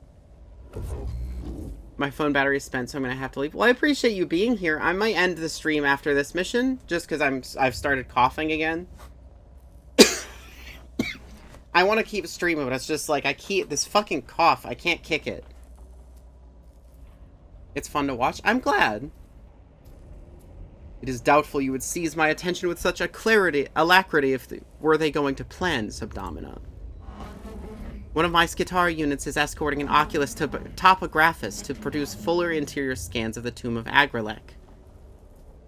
My phone battery is spent, so I'm gonna have to leave. Well, I appreciate you being here. I might end the stream after this mission, just because I've started coughing again. I want to keep streaming, but it's just like, this fucking cough, I can't kick it. It's fun to watch. I'm glad. It is doubtful you would seize my attention with such alacrity if were they going to plan, Subdomina. One of my Skitarii units is escorting an Oculus topographist to produce fuller interior scans of the tomb of Agrilek.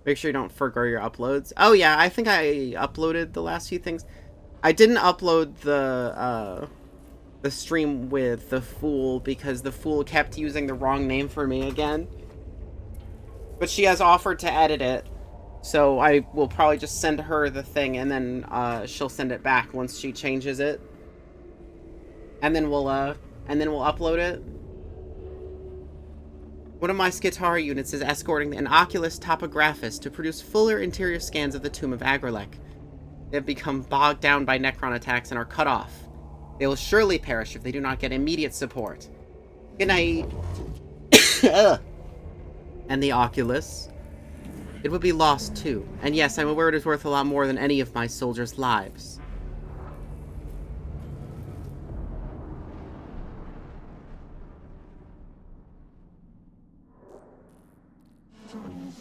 Make sure you don't forgo your uploads. Oh yeah, I think I uploaded the last few things. I didn't upload the stream with the Fool because the Fool kept using the wrong name for me again. But she has offered to edit it, so I will probably just send her the thing and then she'll send it back once she changes it. And then we'll upload it. One of my Skitarii units is escorting an Oculus topographist to produce fuller interior scans of the tomb of Agrilek. They have become bogged down by Necron attacks and are cut off. They will surely perish if they do not get immediate support. Good night. And the Oculus? It would be lost too. And yes, I'm aware it is worth a lot more than any of my soldiers' lives.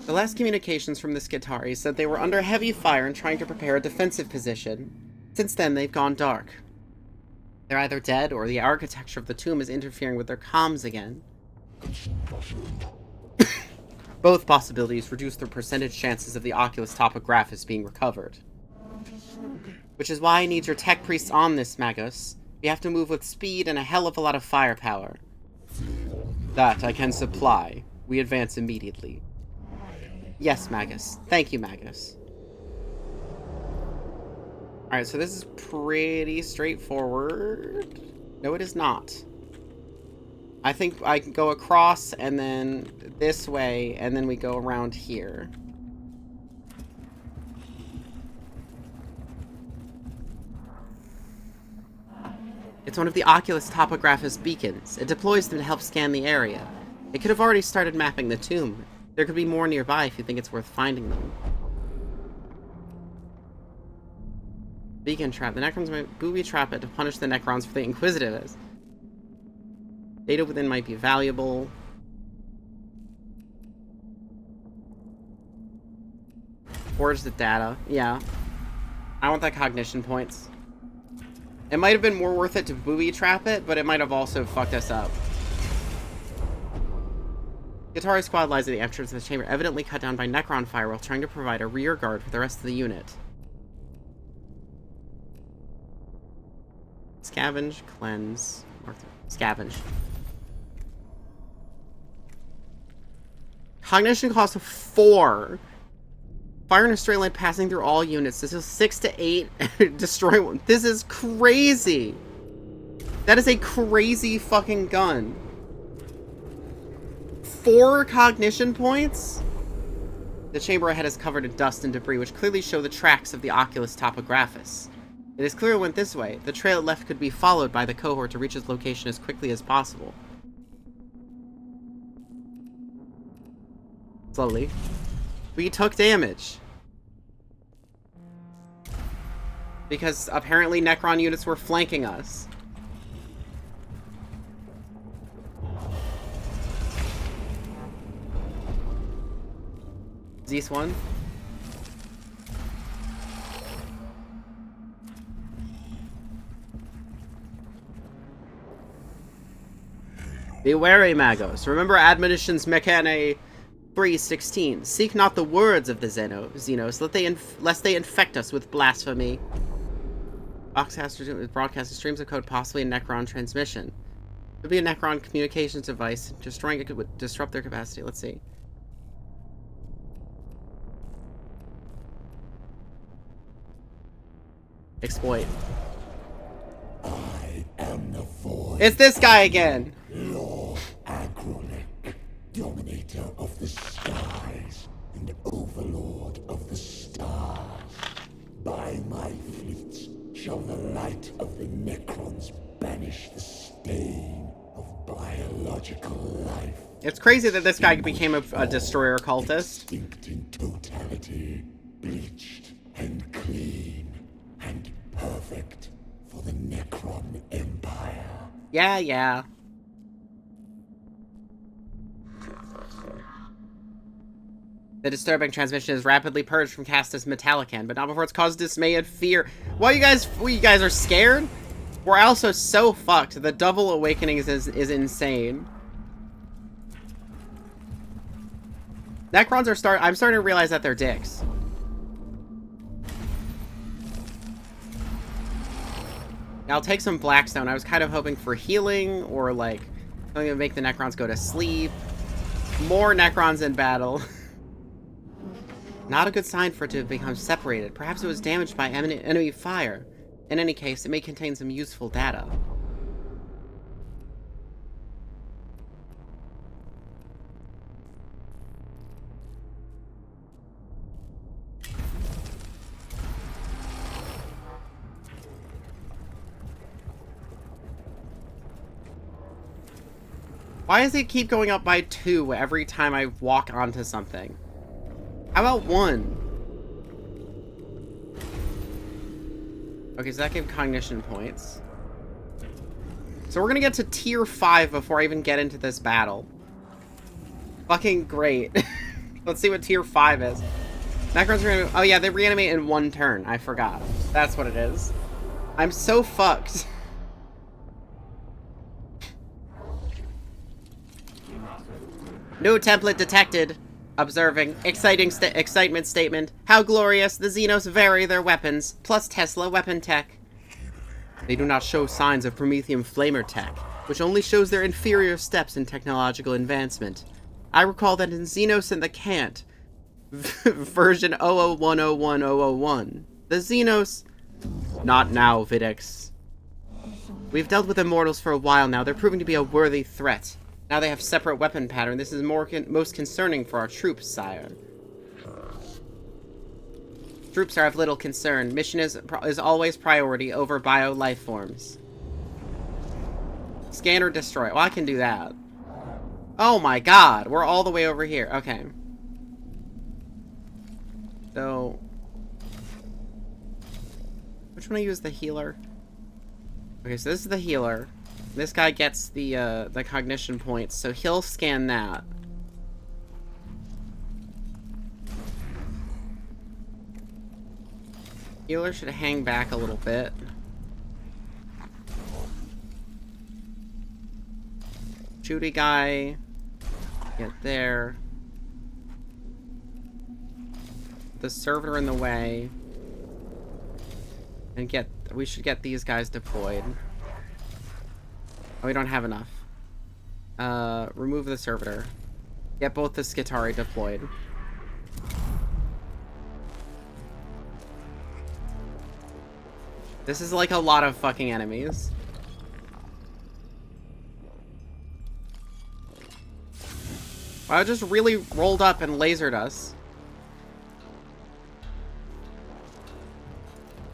The last communications from the Skitarii said they were under heavy fire and trying to prepare a defensive position. Since then, they've gone dark. They're either dead, or the architecture of the tomb is interfering with their comms again. Both possibilities reduce the percentage chances of the Oculus topographist being recovered. Which is why I need your tech priests on this, Magos. We have to move with speed and a hell of a lot of firepower. That I can supply. We advance immediately. Yes, Magus. Thank you, Magus. Alright, so this is pretty straightforward. No, it is not. I think I can go across, and then this way, and then we go around here. It's one of the Oculus topographist beacons. It deploys them to help scan the area. It could have already started mapping the tomb. There could be more nearby if you think it's worth finding them. Beacon trap. The Necrons might booby trap it to punish the Necrons for the Inquisitiveness. Data within might be valuable. Forge the data. Yeah. I want that cognition points. It might have been more worth it to booby trap it, but it might have also fucked us up. Skitarii squad lies at the entrance of the chamber, evidently cut down by Necron fire while trying to provide a rear guard for the rest of the unit. Scavenge, cleanse, scavenge. Cognition cost of 4. Fire in a straight line passing through all units. This is 6 to 8. Destroy one. This is crazy. That is a crazy fucking gun. 4 cognition points? The chamber ahead is covered in dust and debris, which clearly show the tracks of the Oculus topographist. It is clear it went this way. The trail it left could be followed by the cohort to reach its location as quickly as possible. Slowly. We took damage. Because apparently Necron units were flanking us. Zeus 1. Be wary, Magos. Remember admonitions Mechanicus 3:16. Seek not the words of the Xenos, lest they infect us with blasphemy. Broadcasting streams of code, possibly a Necron transmission. Could be a Necron communications device. Destroying it could disrupt their capacity. Let's see. Exploit. I am the void. It's this guy again! Lord Agrolic, dominator of the skies and overlord of the stars. By my fleets shall the light of the Necrons banish the stain of biological life. It's crazy that this guy became a destroyer cultist. Extinct in totality, bleached and clean, and perfect for the Necron Empire. Yeah. The disturbing transmission is rapidly purged from Castus Metallican, but not before it's caused dismay and fear. What, you guys are scared? We're also so fucked. The double awakenings is insane. Necrons are I'm starting to realize that they're dicks. Now, I'll take some Blackstone. I was kind of hoping for healing or like something to make the Necrons go to sleep. More Necrons in battle. Not a good sign for it to have become separated. Perhaps it was damaged by enemy fire. In any case, it may contain some useful data. Why does it keep going up by 2 every time I walk onto something? How about 1? Okay, so that gave cognition points. So we're gonna get to tier 5 before I even get into this battle. Fucking great. Let's see what tier 5 is. Necrons are gonna... Oh yeah, they reanimate in 1 turn. I forgot. That's what it is. I'm so fucked. New template detected. Observing. Excitement statement. How glorious. The Xenos vary their weapons. Plus Tesla weapon tech. They do not show signs of Promethium flamer tech, which only shows their inferior steps in technological advancement. I recall that in Xenos and the Cant, version 00101001, the Xenos... Not now, Vidix. We've dealt with Immortals for a while now. They're proving to be a worthy threat. Now they have separate weapon pattern. This is most concerning for our troops, sire. Troops are of little concern. Mission is always priority over bio life forms. Scan or destroy. Well, I can do that. Oh my god, we're all the way over here. Okay. So, which one I use the healer? Okay, so this is the healer. This guy gets the cognition points, so he'll scan that. Healer should hang back a little bit. Shooty guy, get there. The servitor in the way. And we should get these guys deployed. Oh, we don't have enough. Remove the servitor. Get both the Skitari deployed. This is like a lot of fucking enemies. Wow, it just really rolled up and lasered us.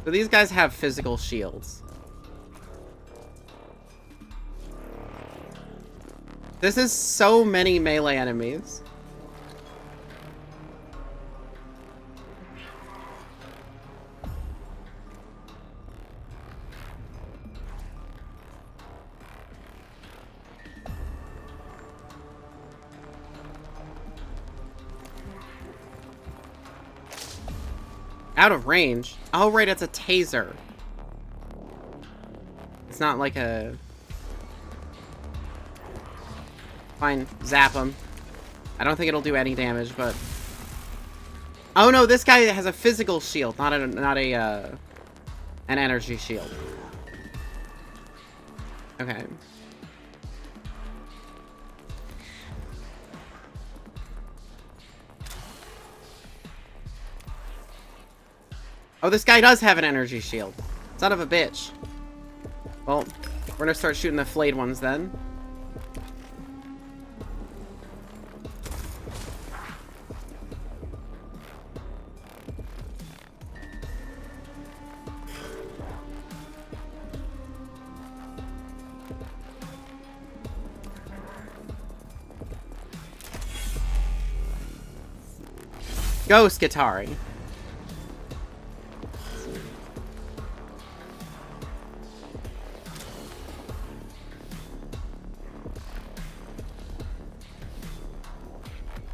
So these guys have physical shields. This is so many melee enemies. Out of range? Oh, right, it's a taser. It's not like a... Fine, zap him. I don't think it'll do any damage, but... Oh no, this guy has a physical shield, not an energy shield. Okay. Oh, this guy does have an energy shield. Son of a bitch. Well, we're gonna start shooting the flayed ones then. Ghost Guitari.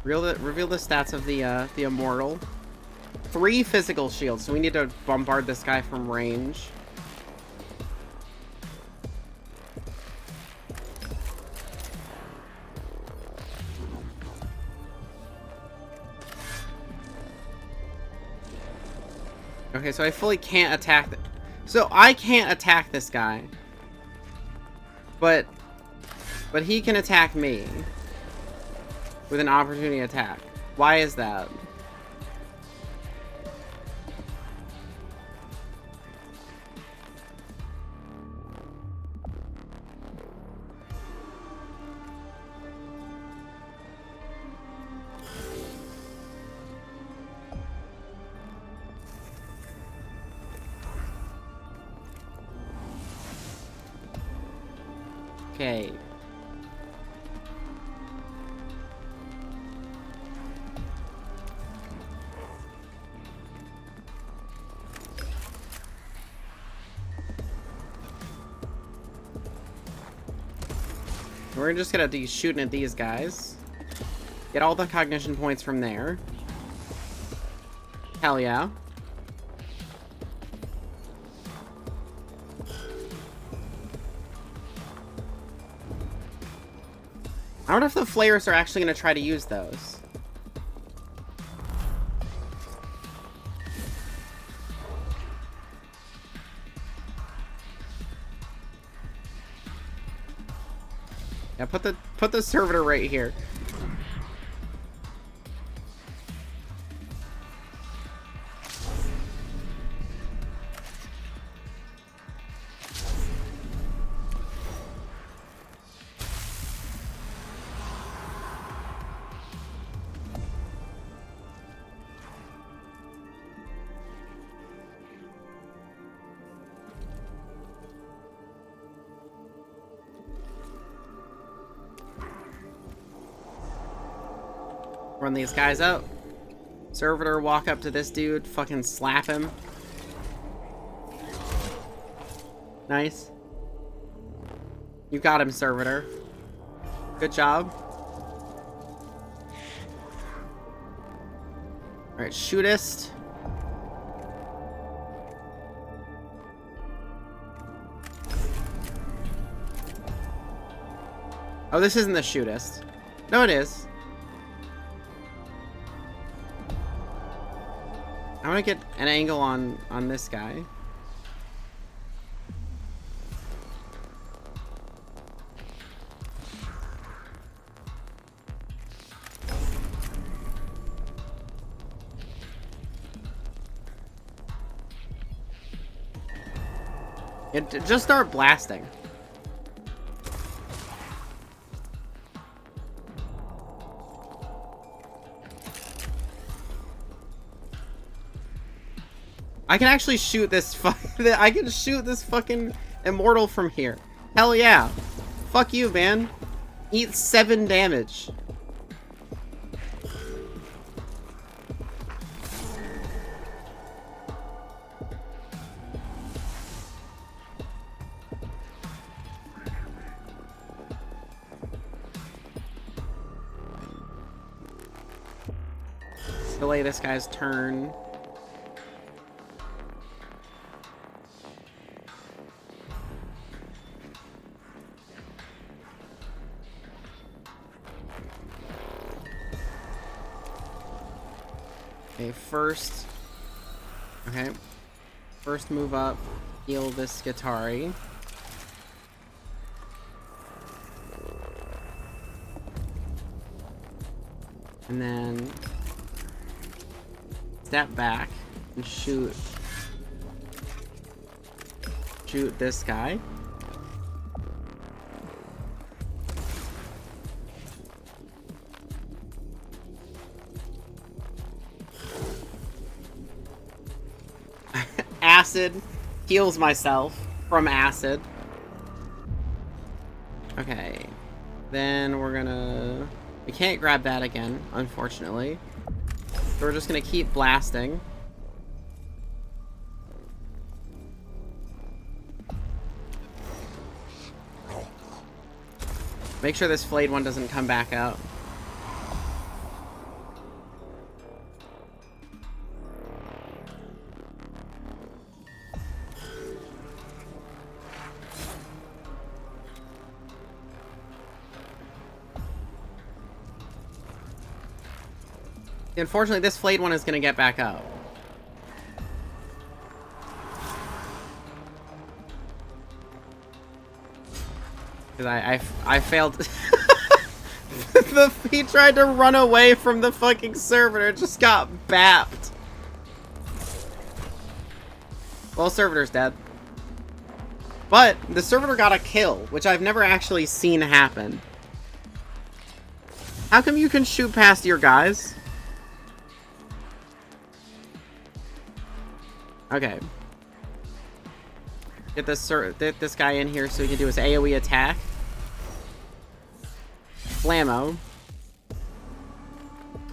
Reveal the stats of the immortal. 3 physical shields, so we need to bombard this guy from range. Okay, so I fully can't attack so I can't attack this guy. But he can attack me with an opportunity attack. Why is that? Okay. We're just gonna be shooting at these guys. Get all the cognition points from there. Hell yeah. I wonder if the flayers are actually gonna try to use those. Yeah, put the servitor right here. Run these guys out. Servitor, walk up to this dude, fucking slap him. Nice. You got him, Servitor. Good job. Alright, shootist. Oh, this isn't the shootist. No, it is. I want to get an angle on this guy. Just start blasting. I can actually shoot this I can shoot this fucking immortal from here. Hell yeah. Fuck you, man. Eat 7 damage. Delay this guy's turn. Okay, first move up, heal this Guitari. And then step back and shoot shoot this guy. Acid heals myself from acid. Okay. Then we're gonna... We can't grab that again, unfortunately. So we're just gonna keep blasting. Make sure this flayed one doesn't come back out. Unfortunately, this flayed one is going to get back up. Because I failed. He tried to run away from the fucking servitor. It just got bapped. Well, servitor's dead. But the servitor got a kill, which I've never actually seen happen. How come you can shoot past your guys? Okay. Get this guy in here so he can do his AoE attack. Blammo.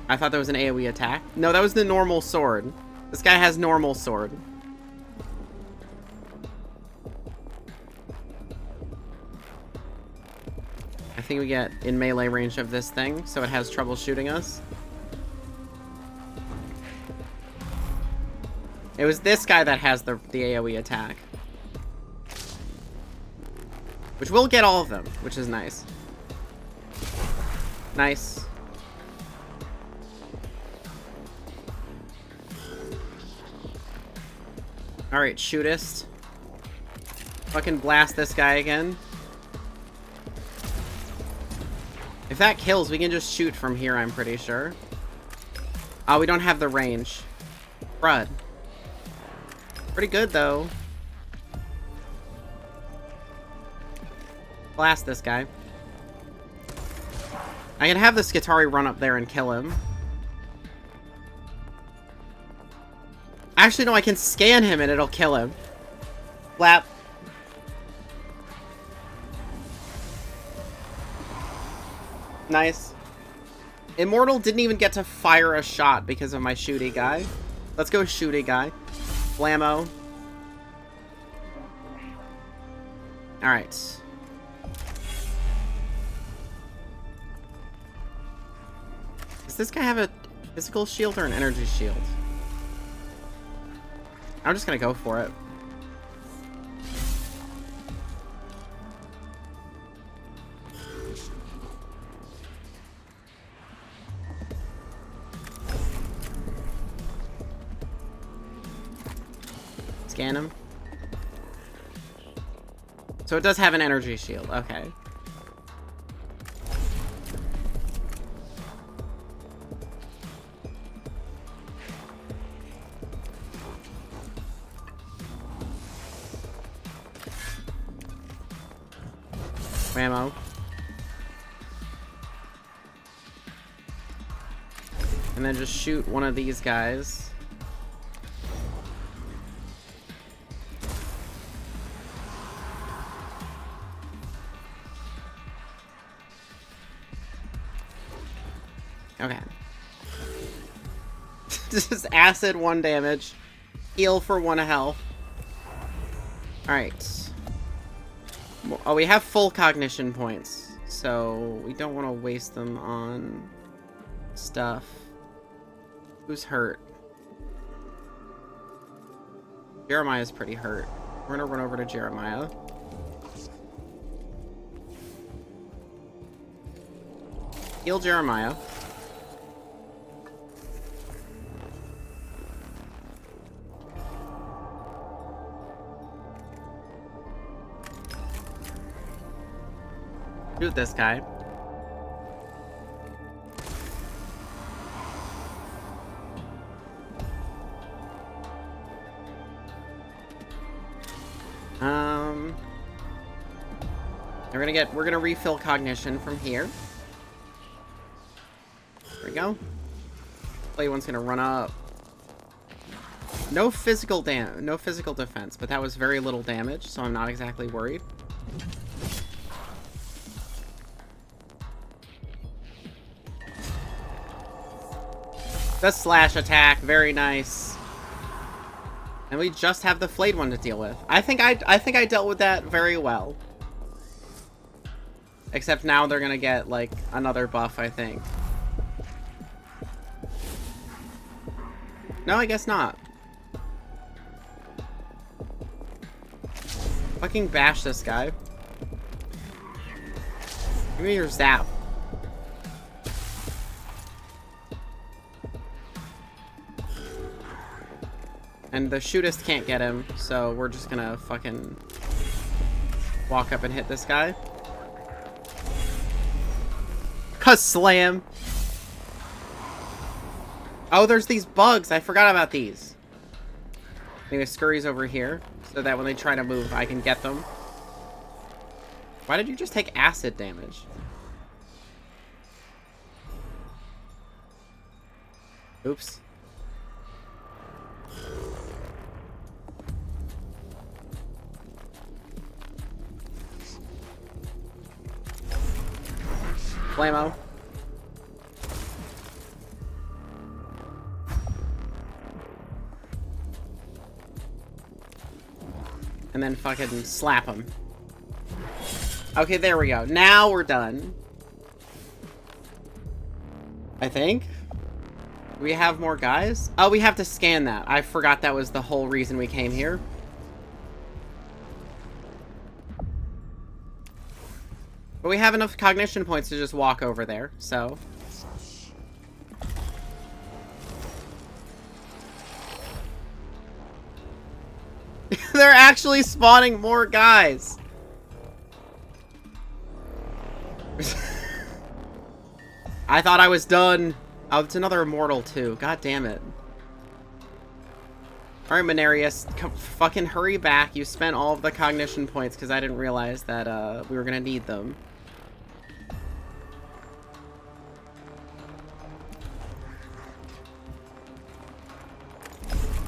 I thought that was an AoE attack. No, that was the normal sword. This guy has normal sword. I think we get in melee range of this thing, so it has trouble shooting us. It was this guy that has the AoE attack. Which will get all of them, which is nice. Nice. Alright, shootist. Fucking blast this guy again. If that kills, we can just shoot from here, I'm pretty sure. Oh, we don't have the range. Crud. Pretty good, though. Blast this guy. I can have the Skitari run up there and kill him. Actually, no, I can scan him and it'll kill him. Flap. Nice. Immortal didn't even get to fire a shot because of my shooty guy. Let's go shooty guy. Blammo. Alright. Does this guy have a physical shield or an energy shield? I'm just gonna go for it. Scan him. So it does have an energy shield. Okay. Ammo. And then just shoot one of these guys. Okay. Just acid 1 damage. Heal for 1 health. Alright. Oh, we have full cognition points, so we don't want to waste them on stuff. Who's hurt? Jeremiah's pretty hurt. We're gonna run over to Jeremiah. Heal Jeremiah. Shoot this guy. We're gonna refill cognition from here. There we go. Play one's gonna run up. No physical defense, but that was very little damage, so I'm not exactly worried. The slash attack, very nice. And we just have the flayed one to deal with. I think I dealt with that very well. Except now they're gonna get, like, another buff, I think. No, I guess not. Fucking bash this guy. Give me your zap. And the shootist can't get him, so we're just gonna fucking walk up and hit this guy. Slam. Oh, there's these bugs. I forgot about these. Anyway, scurries over here, so that when they try to move, I can get them. Why did you just take acid damage? Oops. Flamo. And then fucking slap him. Okay, there we go. Now we're done. I think. Do we have more guys? Oh, we have to scan that. I forgot that was the whole reason we came here. But we have enough cognition points to just walk over there, so. They're actually spawning more guys. I thought I was done. Oh, it's another immortal too. God damn it. Alright, Mechanicus, fucking hurry back. You spent all of the cognition points because I didn't realize that we were gonna need them.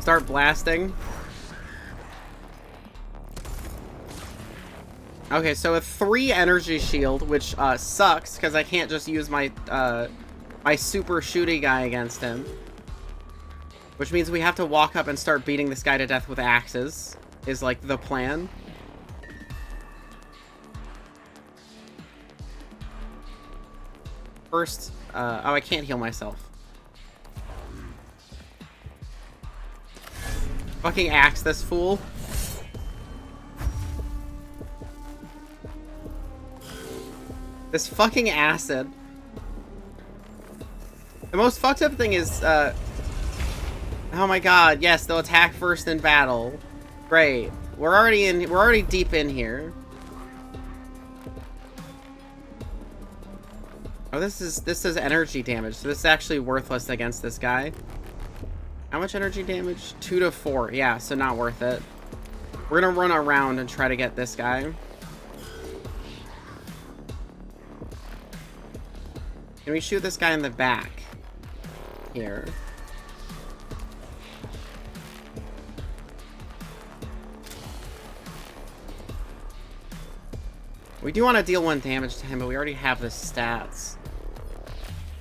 Start blasting. Okay, so a 3 energy shield, which sucks because I can't just use my my super shooty guy against him. Which means we have to walk up and start beating this guy to death with axes, is like the plan. First, oh, I can't heal myself. Fucking axe this fool. This fucking acid. The most fucked up thing is, oh my god, yes, they'll attack first in battle. Great. We're already deep in here. Oh, this is energy damage, so this is actually worthless against this guy. How much energy damage? 2 to 4. Yeah, so not worth it. We're gonna run around and try to get this guy. Can we shoot this guy in the back? Here. We do want to deal 1 damage to him, but we already have the stats.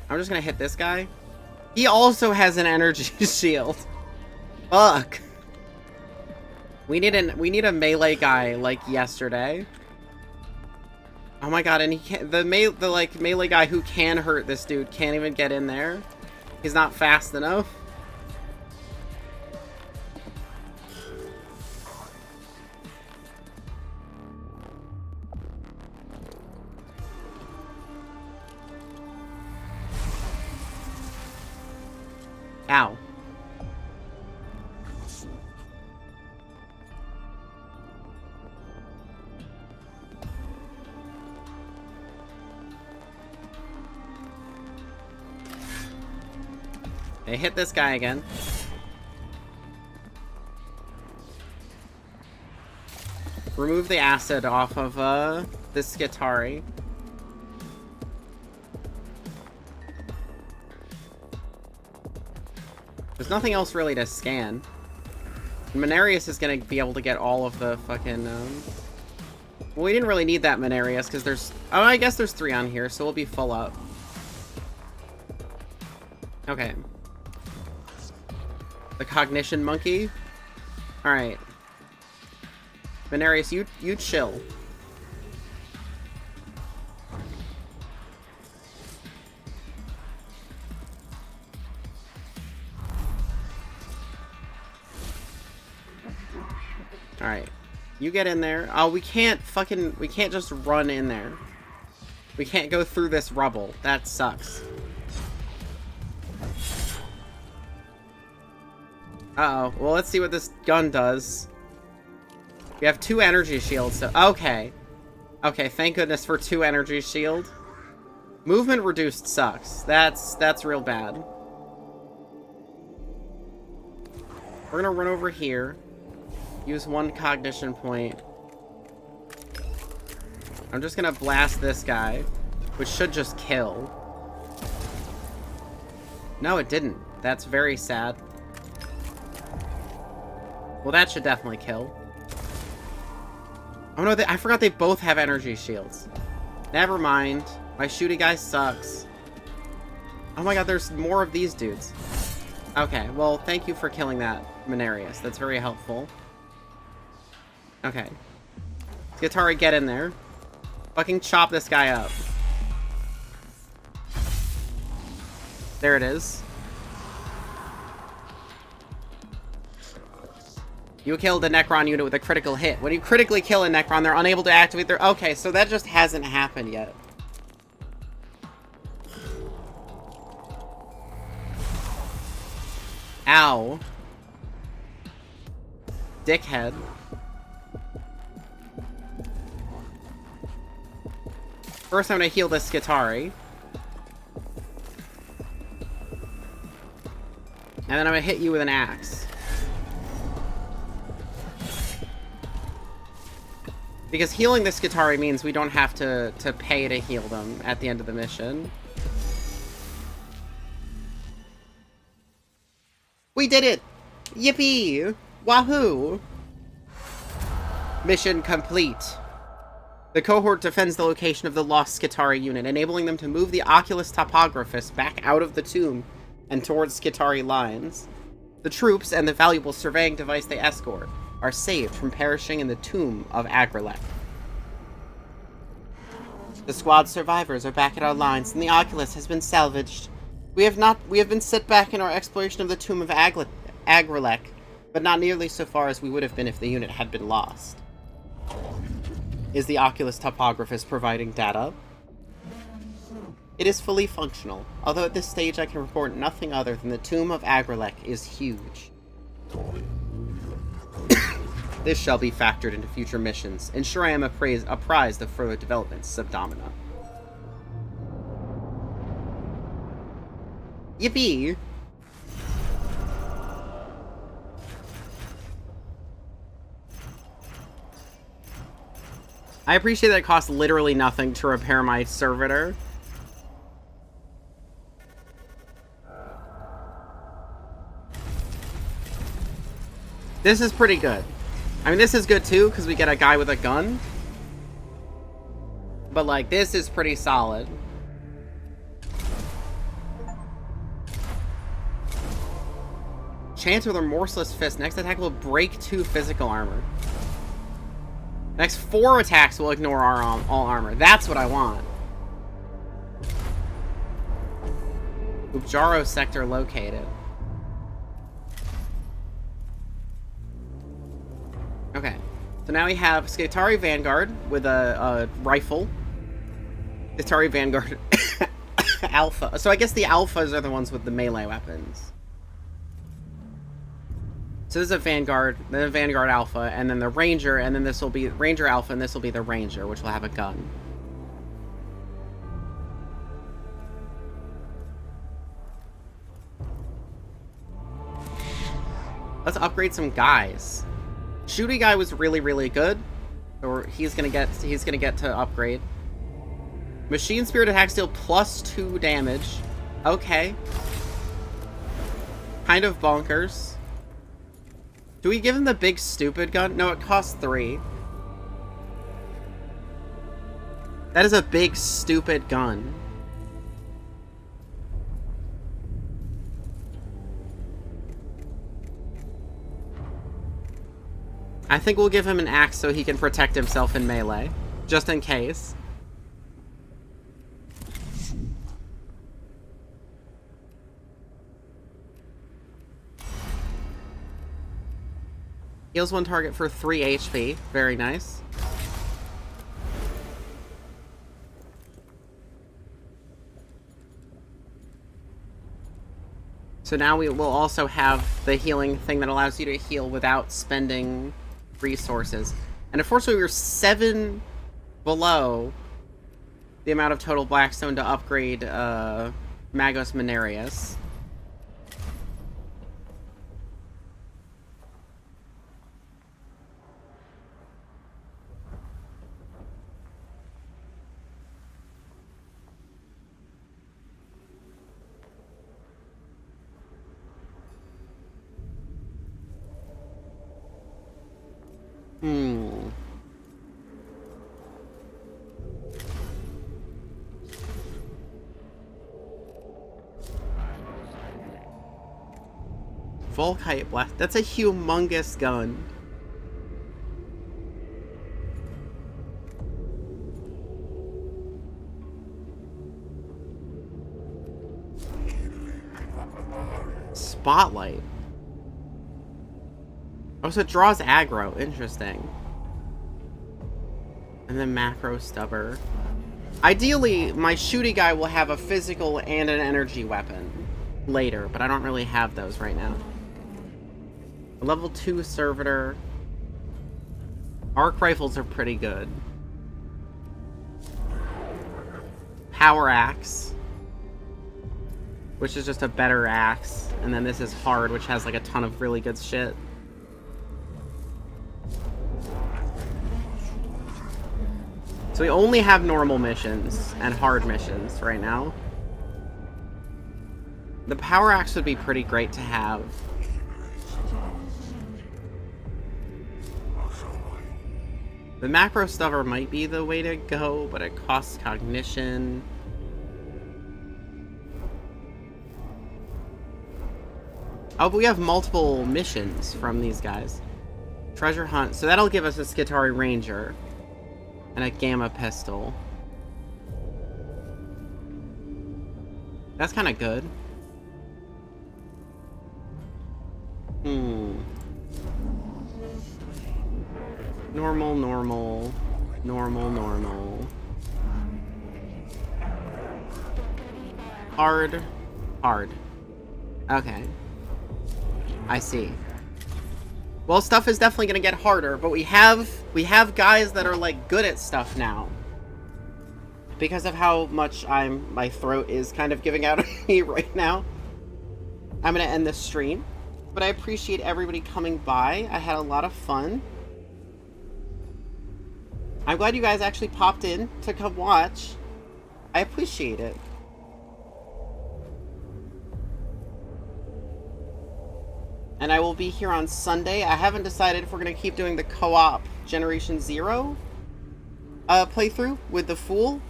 I'm just gonna hit this guy. He also has an energy shield. Fuck. We need a melee guy like yesterday. Oh my god, and he can't, the melee guy who can hurt this dude can't even get in there. He's not fast enough. Ow. They hit this guy again. Remove the acid off of this Skitari. There's nothing else really to scan. Mechanicus is gonna be able to get all of the fucking, well, we didn't really need that Mechanicus, because there's... Oh, I guess there's 3 on here, so we'll be full up. Okay. The Cognition Monkey. Alright. Mechanicus, you chill. Alright. You get in there. Oh, we can't just run in there. We can't go through this rubble. That sucks. Uh-oh. Well, let's see what this gun does. We have 2 energy shields, so... Okay. Okay, thank goodness for 2 energy shield. Movement reduced sucks. That's real bad. We're gonna run over here. Use 1 cognition point. I'm just gonna blast this guy, which should just kill. No, it didn't. That's very sad. Well, that should definitely kill. Oh no, I forgot they both have energy shields. Never mind. My shooty guy sucks. Oh my god, there's more of these dudes. Okay, well, thank you for killing that Mechanicus. That's very helpful. Okay. Skitari, get in there. Fucking chop this guy up. There it is. You killed the Necron unit with a critical hit. When you critically kill a Necron, they're unable to activate their... Okay, so that just hasn't happened yet. Ow. Dickhead. First, I'm gonna heal this Skitari. And then I'm gonna hit you with an axe. Because healing this Skitari means we don't have to pay to heal them at the end of the mission. We did it! Yippee! Wahoo! Mission complete. The cohort defends the location of the lost Skitari unit, enabling them to move the Oculus Topographus back out of the tomb and towards Skitari lines. The troops and the valuable surveying device they escort are saved from perishing in the tomb of Agrelek. The squad survivors are back at our lines, and the Oculus has been salvaged. We have been set back in our exploration of the tomb of Agrelek, but not nearly so far as we would have been if the unit had been lost. Is the Oculus Topographus providing data? It is fully functional, although at this stage I can report nothing other than the tomb of Agrelek is huge. This shall be factored into future missions. Ensure I am apprised of further developments, Subdomina. Yippee! I appreciate that it costs literally nothing to repair my servitor. This is pretty good. I mean, this is good too, because we get a guy with a gun. But, like, this is pretty solid. Chance with a Remorseless Fist. Next attack will break 2 physical armor. Next 4 attacks will ignore our all armor. That's what I want. Upjaro sector located. Okay. So now we have Skitari Vanguard with a rifle. Skitari Vanguard Alpha. So I guess the Alphas are the ones with the melee weapons. So this is a Vanguard, then a Vanguard Alpha, and then the Ranger, and then this will be Ranger Alpha, and this will be the Ranger, which will have a gun. Let's upgrade some guys. Shooty guy was really, really good. Or he's gonna get to upgrade. Machine Spirit attacks deal +2 damage. Okay. Kind of bonkers. Do we give him the big stupid gun? No, it costs 3. That is a big stupid gun. I think we'll give him an axe so he can protect himself in melee. Just in case. Heals one target for 3 HP. Very nice. So now we will also have the healing thing that allows you to heal without spending resources. And unfortunately, we're 7 below the amount of total Blackstone to upgrade Magos Menarius. Volkite Blast. That's a humongous gun. Spotlight. Oh, so it draws aggro. Interesting. And then macro stubber. Ideally, my shooty guy will have a physical and an energy weapon later, but I don't really have those right now. A level 2 servitor. Arc rifles are pretty good. Power axe, which is just a better axe. And then this is hard, which has like a ton of really good shit. So we only have normal missions and hard missions right now. The power axe would be pretty great to have. The macro stubber might be the way to go, but it costs cognition. Oh, but we have multiple missions from these guys. Treasure hunt. So that'll give us a Skitarii Ranger. And a Gamma Pistol. That's kind of good. Normal, normal. Normal, normal. Hard. Hard. Okay. I see. Well, stuff is definitely gonna get harder, but we have guys that are like good at stuff now. Because of how much my throat is kind of giving out on me right now. I'm gonna end this stream, but I appreciate everybody coming by. I had a lot of fun. I'm glad you guys actually popped in to come watch. I appreciate it. And I will be here on Sunday. I haven't decided if we're going to keep doing the co-op Generation Zero playthrough with the Fool,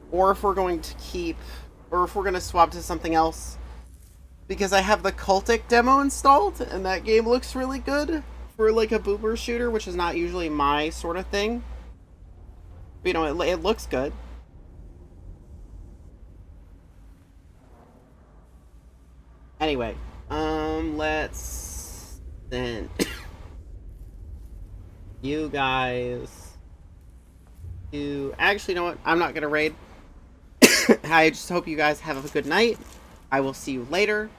or if we're going to swap to something else. Because I have the Cultic demo installed, and that game looks really good for like a boomer shooter, which is not usually my sort of thing. But, you know, it looks good. Anyway, let's then you guys do actually, you know what? I'm not gonna raid. I just hope you guys have a good night. I will see you later.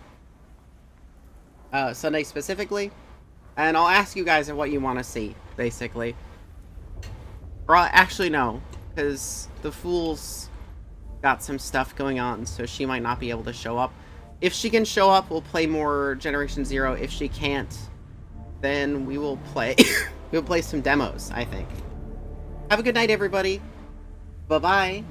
Sunday specifically. And I'll ask you guys what you want to see, basically. Or actually, no, because the Fool's got some stuff going on, so she might not be able to show up. If she can show up, we'll play more Generation Zero. If she can't, then we will play we'll play some demos, I think. Have a good night, everybody. Bye-bye.